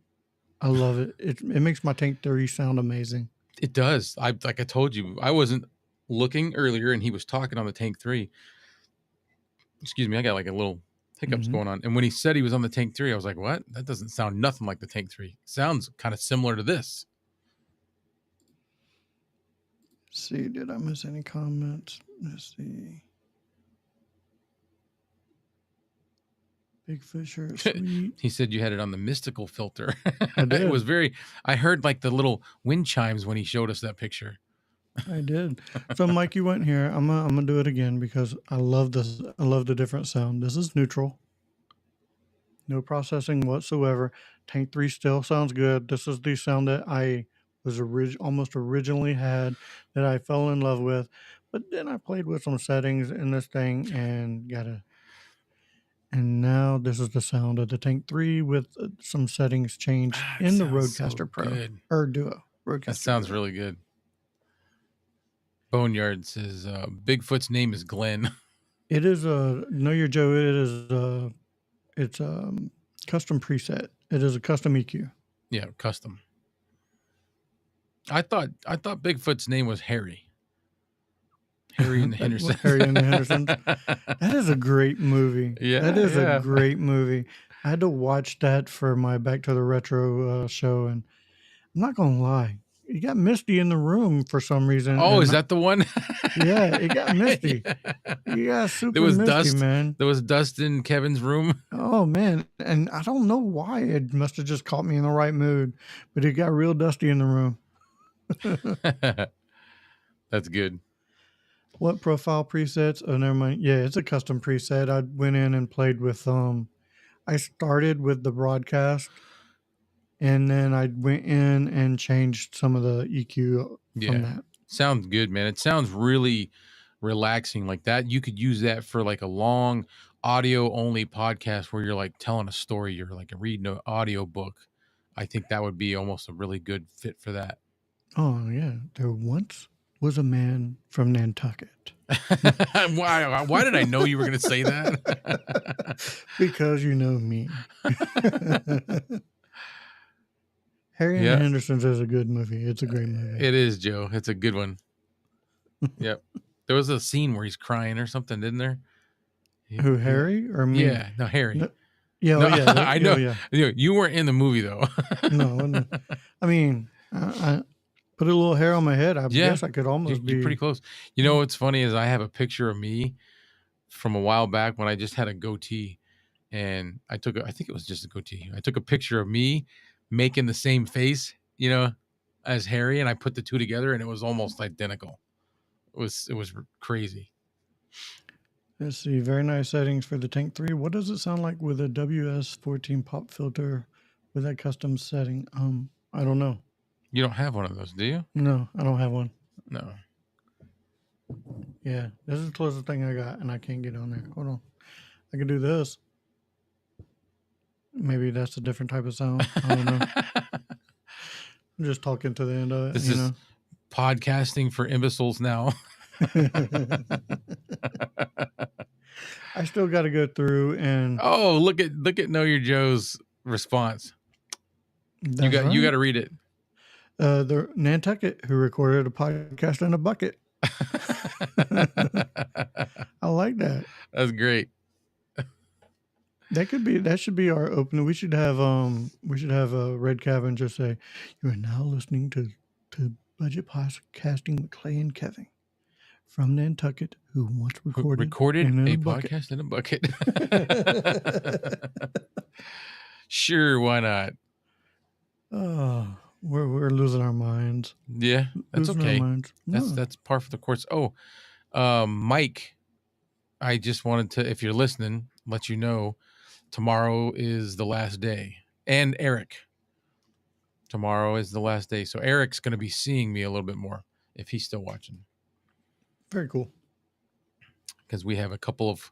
I love it. It makes my Tank 3 sound amazing. it does. I like I told you, I wasn't looking earlier, and he was talking on the Tank 3. Excuse me, I got like a little hiccups Mm-hmm. going on. And when he said he was on the Tank 3, I was like, what? That doesn't sound nothing like the Tank 3. Sounds kind of similar to this. See, did I miss any comments? Let's see. Bigfoot shirt, sweet. He said you had it on the mystical filter. I It was did. very, I heard like the little wind chimes when he showed us that picture. I did. So, Mike, you went here. I'm gonna do it again because I love this. I love the different sound. This is neutral. No processing whatsoever. Tank 3 still sounds good. This is the sound that I was almost originally had, that I fell in love with. But then I played with some settings in this thing and and now this is the sound of the Tank 3 with some settings changed It in the sounds so Rodecaster Pro good. or Duo. That Rodecaster sounds Duo. really good. Boneyard says Bigfoot's name is Glenn. It is a Know Your Joe. It's custom preset. It is a custom EQ. Yeah, custom. I thought Bigfoot's name was Harry. Harry and the Hendersons. Harry and the Hendersons. That is a great movie. Yeah, That is yeah. a great movie. I had to watch that for my Back to the Retro show, and I'm not gonna lie, it got misty in the room for some reason. Oh, and is that the one? Yeah, it got misty. Yeah. It got super There was misty, dust. man. There was dust in Kevin's room. Oh man, and I don't know why. It must have just caught me in the right mood, but it got real dusty in the room. That's good. What profile presets? Oh, never mind. Yeah, it's a custom preset. I went in and played with I started with the broadcast, and then I went in and changed some of the EQ from Yeah. that. Sounds good, man. It sounds really relaxing like that. You could use that for like a long audio only podcast where you're like telling a story, you're like reading an audio book. I think that would be almost a really good fit for that. Oh yeah, there once was a man from Nantucket. Why did I know you were going to say that? Because you know me. Harry and the Yeah, Hendersons is a good movie. It's a great movie. it is, Joe. It's a good one. Yep. There was a scene where he's crying or something, didn't there? Who, Harry or me? Yeah, no, Harry. No, yeah, No, oh, yeah, I know. oh, yeah. You weren't in the movie though. No, I mean, I put a little hair on my head. I Yeah, guess I could almost you're be pretty close. You know what's funny is I have a picture of me from a while back when I just had a goatee, and I think it was just a goatee. I took a picture of me making the same face, as Harry, and I put the two together, and it was almost identical. It was crazy. Let's see. Very nice settings for the Tank 3. What does it sound like with a WS14 pop filter with that custom setting? I don't know. You don't have one of those, do you? No, I don't have one. No. Yeah, this is the closest thing I got, and I can't get on there. Hold on. I can do this. Maybe that's a different type of sound. I don't know. I'm just talking to the end of it, This you is know. podcasting for imbeciles now. I still got to go through and Oh, look at Know Your Joe's response. You that's got right. to read it. The Nantucket who recorded a podcast in a bucket. I like that. That's great. That should be our opening. We should have a Red Cabin just say, "You are now listening to Budget Podcasting with Clay and Kevin from Nantucket, who once recorded in a bucket." podcast in a bucket. Sure, why not? Oh, we're losing our minds. Yeah, that's Losing our okay. minds. No. That's par for the course. Oh, Mike, I just wanted to, if you're listening, let you know tomorrow is the last day. And Eric, tomorrow is the last day. So Eric's going to be seeing me a little bit more if he's still watching. Very cool. Because we have a couple of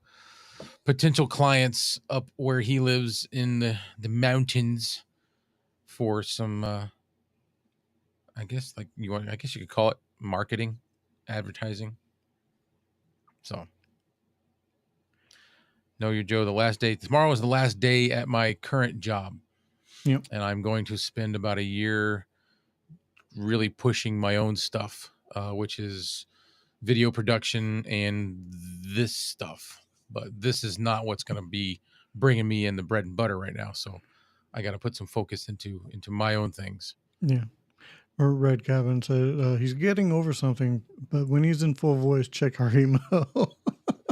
potential clients up where he lives in the mountains for some, I guess you could call it marketing, advertising. So, Know Your Joe, the last day. Tomorrow is the last day at my current job. Yep. And I'm going to spend about a year really pushing my own stuff, which is video production and this stuff. But this is not what's going to be bringing me in the bread and butter right now. So I got to put some focus into my own things. Yeah. Or Red Cabin said he's getting over something, but when he's in full voice, check our email.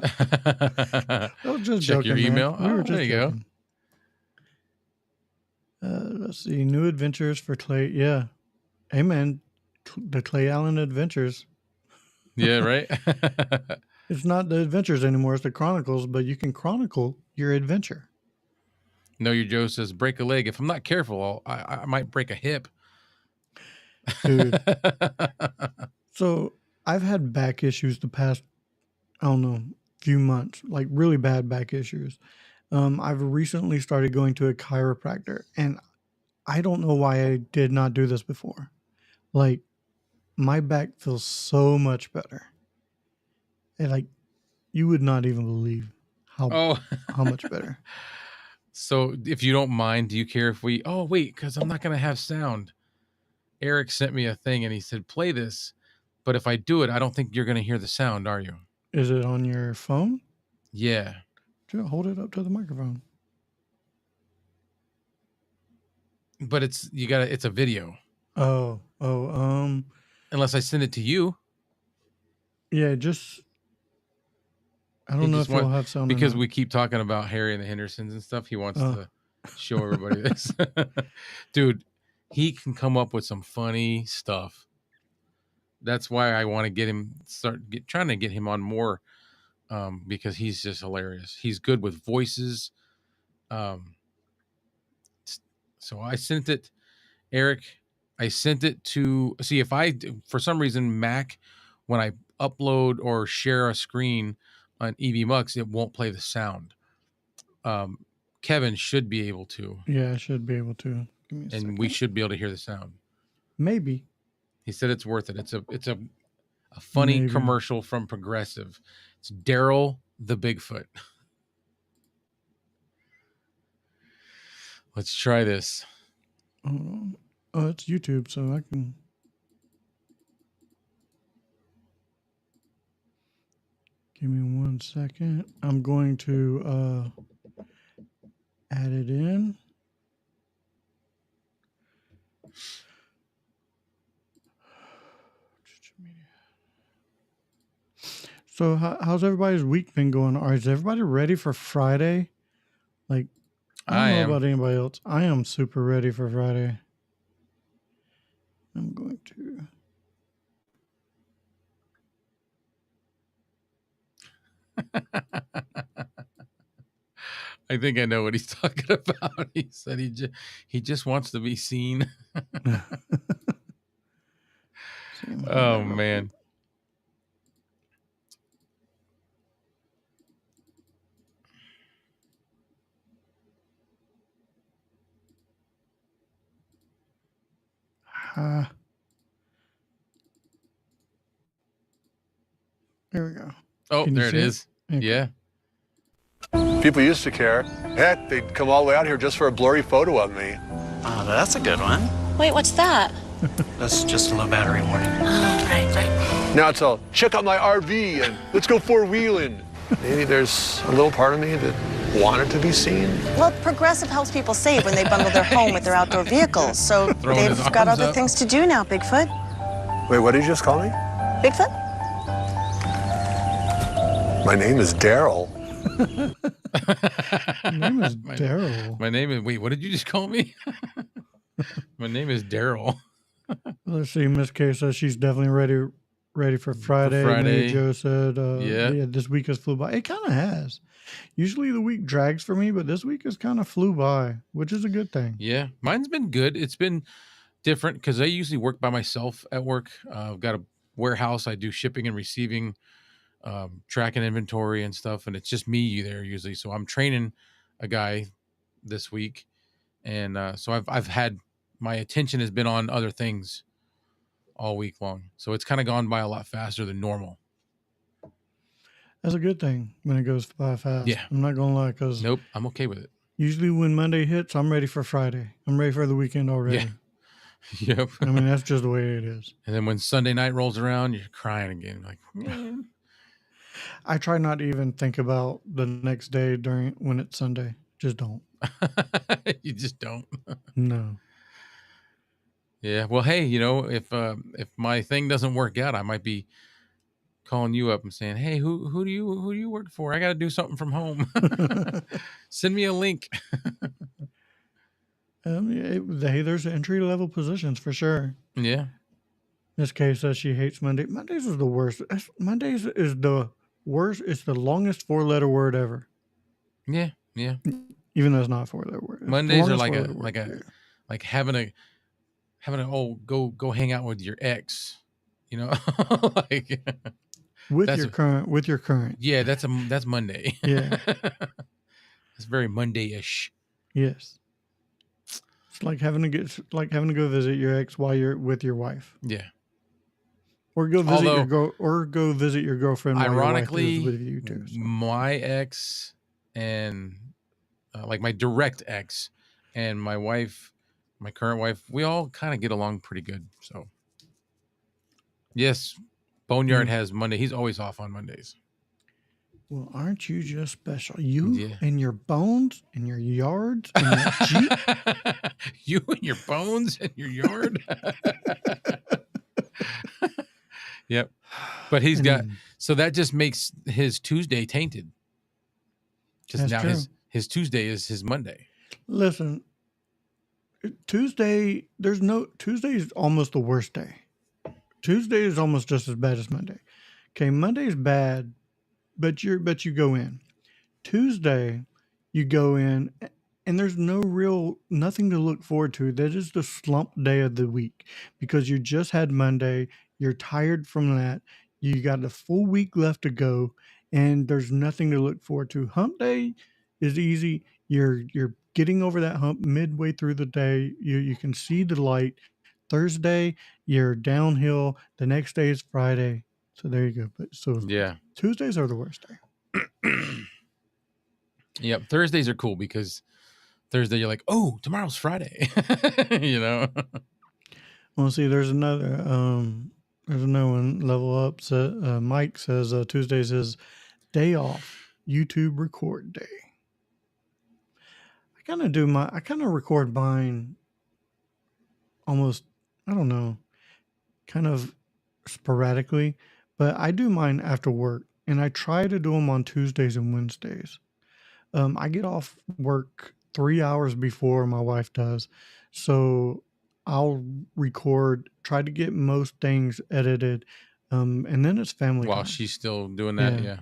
I was just Check joking, your email. man. We were just there you joking. Let's see. New adventures for Clay. Yeah. Hey, man. The Clay Allen adventures. go. Yeah, right? It's not the adventures anymore. It's the chronicles, but you can chronicle your adventure. Know Your Joe says, break a leg. If I'm not careful, I might break a hip. Dude. So I've had back issues the past, I don't know, few months, like really bad back issues. I've recently started going to a chiropractor, and I don't know why I did not do this before. Like, my back feels so much better. And like, you would not even believe how much better. So if you don't mind, do you care if we, because I'm not going to have sound. Eric sent me a thing and he said, play this. But if I do it, I don't think you're going to hear the sound, are you? Is it on your phone? Yeah. Just hold it up to the microphone. But it's a video. Unless I send it to you. Yeah, I don't know if you'll have sound because we keep talking about Harry and the Hendersons and stuff. He wants to show everybody this. Dude, he can come up with some funny stuff. That's why I want to get him trying to get him on more, because he's just hilarious. He's good with voices. So I sent it, Eric. I sent it to see if for some reason Mac, when I upload or share a screen on EVMux, it won't play the sound. Kevin should be able to. Yeah, I should be able to. Give me a second. We should be able to hear the sound. Maybe. He said it's worth it. It's a funny commercial from Progressive. It's Daryl the Bigfoot. Let's try this. Oh, it's YouTube, so I can. Give me 1 second. I'm going to add it in. So how's everybody's week been going? Is everybody ready for Friday? Like, I don't know about anybody else. I am super ready for Friday. I'm going to. I think I know what he's talking about. He said he just wants to be seen. Oh man. There we go. Oh, Can you there it see it? is. Okay. Yeah. People used to care. Heck, they'd come all the way out here just for a blurry photo of me. Oh, that's a good one. Wait, what's that? That's just a low battery warning. Oh, right. Now it's all, check out my RV and let's go four-wheeling. Maybe there's a little part of me that wanted to be seen. Well, Progressive helps people save when they bundle their home with their outdoor vehicles. So Throwing his they've got arms other up. things to do now, Bigfoot. Wait, what did you just call me? Bigfoot? My name is Daryl. His name is Daryl. My name is, wait, what did you just call me? My name is Daryl. Let's see. Miss K says she's definitely ready for Friday. Friday. Maybe Joe said, Yeah. this week has flew by. It kind of has. Usually the week drags for me, but this week has kind of flew by, which is a good thing. Yeah. Mine's been good. It's been different because I usually work by myself at work. I've got a warehouse. I do shipping and receiving, tracking inventory and stuff. And it's just me there usually. So I'm training a guy this week. And so I've had, my attention has been on other things all week long. So it's kind of gone by a lot faster than normal. That's a good thing when it goes by fast. Yeah. I'm not going to lie, because Nope. I'm okay with it. usually when Monday hits, I'm ready for Friday. I'm ready for the weekend already. Yeah. Yep. I mean, that's just the way it is. And then when Sunday night rolls around, you're crying again. Like, man. I try not to even think about the next day when it's Sunday. Just don't. You just don't. No. Yeah. Well, hey, if my thing doesn't work out, I might be calling you up and saying, "Hey, who do you work for? I got to do something from home. Send me a link." Hey, there's entry level positions for sure. Yeah. Miss K says she hates Monday. Mondays is the worst. Mondays is the worst. It's the longest 4-letter word ever. Yeah. Yeah. Even though it's not a 4-letter word. It's the Mondays are longest like 4-letter word. like having a go hang out with your ex, like with that's your current. Yeah, that's Monday. Yeah. It's very Monday-ish. Yes. It's like having to go visit your ex while you're with your wife. Yeah. Or go visit Although, go visit your girlfriend while ironically, your wife is with you too. So. My ex and like my direct ex and my wife, my current wife, we all kind of get along pretty good. So yes, Boneyard has Monday. He's always off on Mondays. Well, aren't you just special? You and your bones and your yards and your Jeep. You and your bones and your yard. Yep. But he's got, so that just makes his Tuesday tainted. Because now his Tuesday is his Monday. Listen, Tuesday is almost the worst day. Tuesday is almost just as bad as Monday. Okay, Monday's bad, but you go in. Tuesday, you go in, and there's nothing to look forward to. That is the slump day of the week because you just had Monday. You're tired from that. You got a full week left to go, and there's nothing to look forward to. Hump day is easy. You're getting over that hump midway through the day. You can see the light. Thursday, you're downhill. The next day is Friday. So there you go. But yeah, Tuesdays are the worst day. Yep. Thursdays are cool because Thursday you're like, oh, tomorrow's Friday. Well, see, there's another one. Level Up. Mike says Tuesdays is day off. YouTube record day. I kind of record mine almost, I don't know, kind of sporadically, but I do mine after work, and I try to do them on Tuesdays and Wednesdays. I get off work 3 hours before my wife does, so I'll try to get most things edited, and then it's family while time. she's still doing that. Yeah.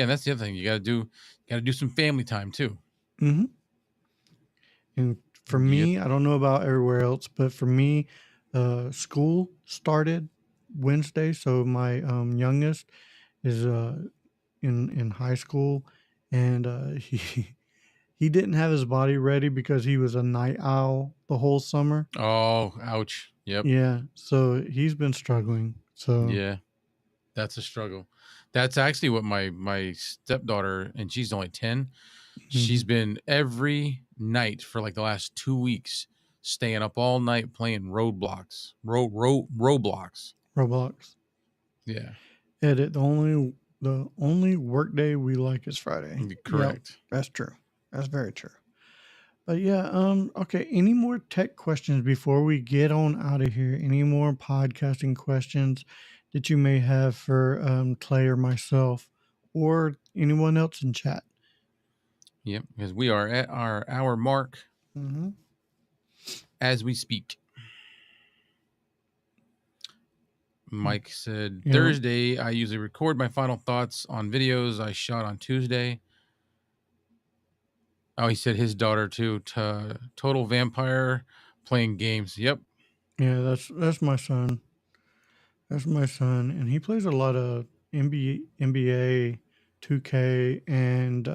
And that's the other thing. You got to do some family time too. Mm-hmm. And for me, I don't know about everywhere else, but for me, school started Wednesday, so my youngest is in high school, and he didn't have his body ready because he was a night owl the whole summer. Oh, ouch. Yep. Yeah, so he's been struggling. So yeah. That's a struggle. That's actually what my stepdaughter, and she's only 10. She's Mhm. been every night for like the last 2 weeks, staying up all night playing Roblox. Roblox. Yeah, Edit. The only work day we like is Friday. Yep, correct. that's true. That's very true. But yeah, okay. Any more tech questions before we get on out of here? Any more podcasting questions that you may have for Clay or myself or anyone else in chat? Yep, because we are at our hour mark Mm-hmm. as we speak. Mike said Yeah, Thursday I usually record my final thoughts on videos I shot on Tuesday. Oh, he said his daughter too. Total vampire playing games. Yep. yeah. That's my son. That's my son, and he plays a lot of NBA 2K, and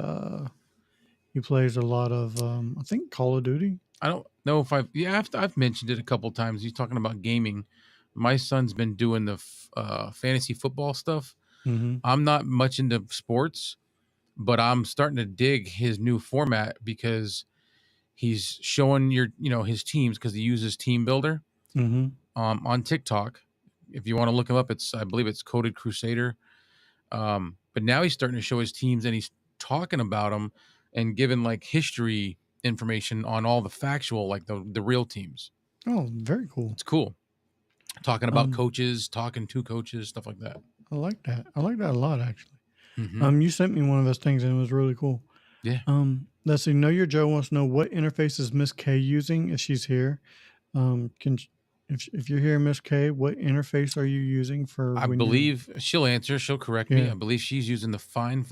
he plays a lot of I think Call of Duty. I don't know if I've mentioned it a couple times. He's talking about gaming. My son's been doing the fantasy football stuff. Mm-hmm. I'm not much into sports, but I'm starting to dig his new format because he's showing his teams because he uses Team Builder Mm-hmm. on TikTok. If you want to look him up, I believe it's Coded Crusader. But now he's starting to show his teams and he's talking about them and giving like history information on all the factual, like the real teams. Oh, very cool. It's cool. Talking about Um, coaches, talking to coaches, stuff like that. I like that. I like that a lot, actually. Mm-hmm. You sent me one of those things and it was really cool. Yeah. Let's see. Know Your Joe wants to know what interface is Miss K using if she's here. If you're here, Miss K, what interface are you using for I when believe she'll answer. She'll correct me. Yeah. I believe she's using the Fine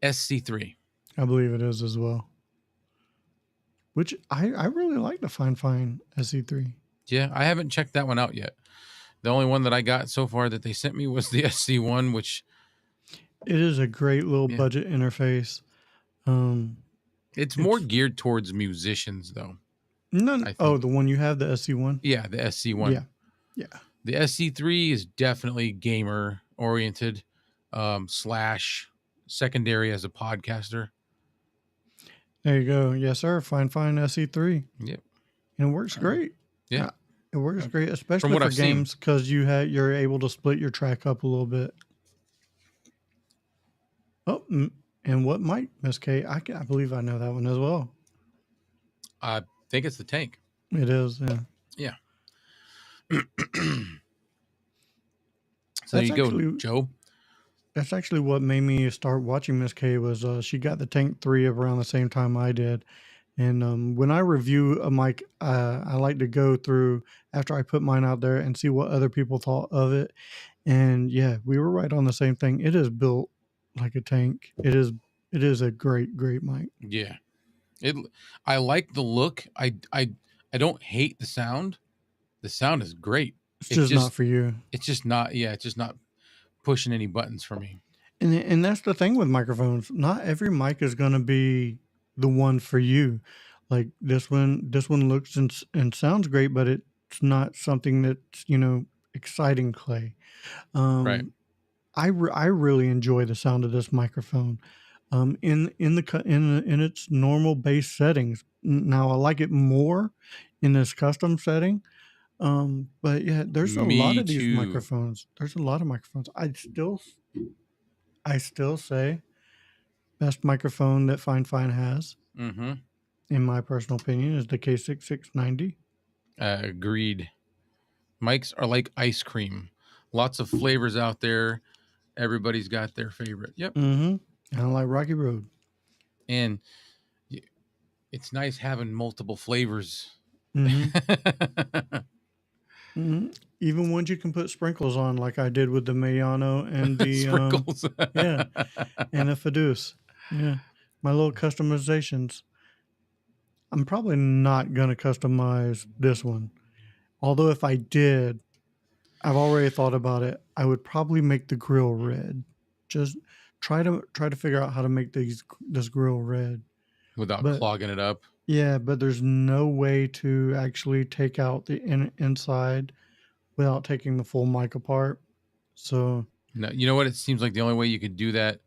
SC3. I believe it is as well. Which I really like the Fine SE3. Yeah, I haven't checked that one out yet. The only one that I got so far that they sent me was the SC1, which It is a great little Yeah. budget interface. it's more geared towards musicians, though. The one you have, the SC1? Yeah, the SC1. Yeah. Yeah. The SC3 is definitely gamer oriented, slash secondary as a podcaster. There you go. Yes, sir. Fine SE3. Yep. And it works great. Yeah. It works great, especially what for I've seen. games because you're able to split your track up a little bit. Oh, and what mic, Miss K? I believe I know that one as well. I think it's the tank. It is, yeah. Yeah. So there you go, Joe. That's actually what made me start watching Miss K was she got the Tank 3 around the same time I did. And when I review a mic, I like to go through after I put mine out there and see what other people thought of it. And yeah, we were right on the same thing. It is built like a tank. It is a great mic. Yeah. I like the look. I don't hate the sound. The sound is great. It's just not for you. It's just not, it's just not pushing any buttons for me. And that's the thing with microphones. Not every mic is going to be the one for you. Like this one looks and sounds great, but it's not something that's, exciting, Clay. Right. I really enjoy the sound of this microphone. In its normal bass settings. Now I like it more in this custom setting. But yeah, there's a lot of these microphones. There's a lot of microphones. I still say best microphone that Fine has, Mm-hmm. in my personal opinion, is the K6690. Agreed. Mics are like ice cream. Lots of flavors out there. Everybody's got their favorite. Yep. Mm-hmm. Kind of like Rocky Road. And it's nice having multiple flavors. Mm-hmm. Mm-hmm. Even ones you can put sprinkles on, like I did with the Mayano and the sprinkles. Yeah, and a Fiduce. Yeah, my little customizations. I'm probably not gonna customize this one, although if I did, I've already thought about it. I would probably make the grill red. Just try to figure out how to make this grill red without clogging it up. Yeah, but there's no way to actually take out the inside without taking the full mic apart. So No, you know what? It seems like the only way you could do that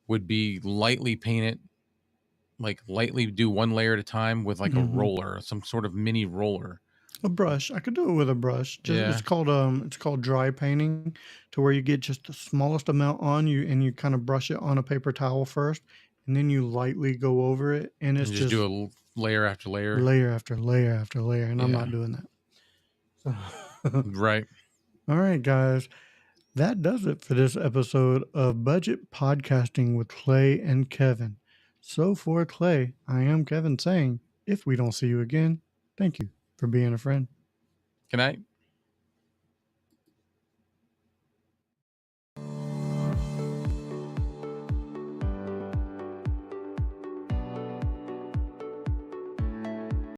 would be lightly paint it, like lightly do one layer at a time with like a Hmm. roller, some sort of mini roller. A brush. I could do it with a brush. Just Yeah. it's called dry painting, to where you get just the smallest amount on you and you kind of brush it on a paper towel first, and then you lightly go over it, and And it's just do just a layer after layer. layer after layer after layer, and I'm Yeah. not doing that. So, Right. all right, guys. That does it for this episode of Budget Podcasting with Clay and Kevin. So for Clay, I am Kevin saying, if we don't see you again, thank you for being a friend. Good night.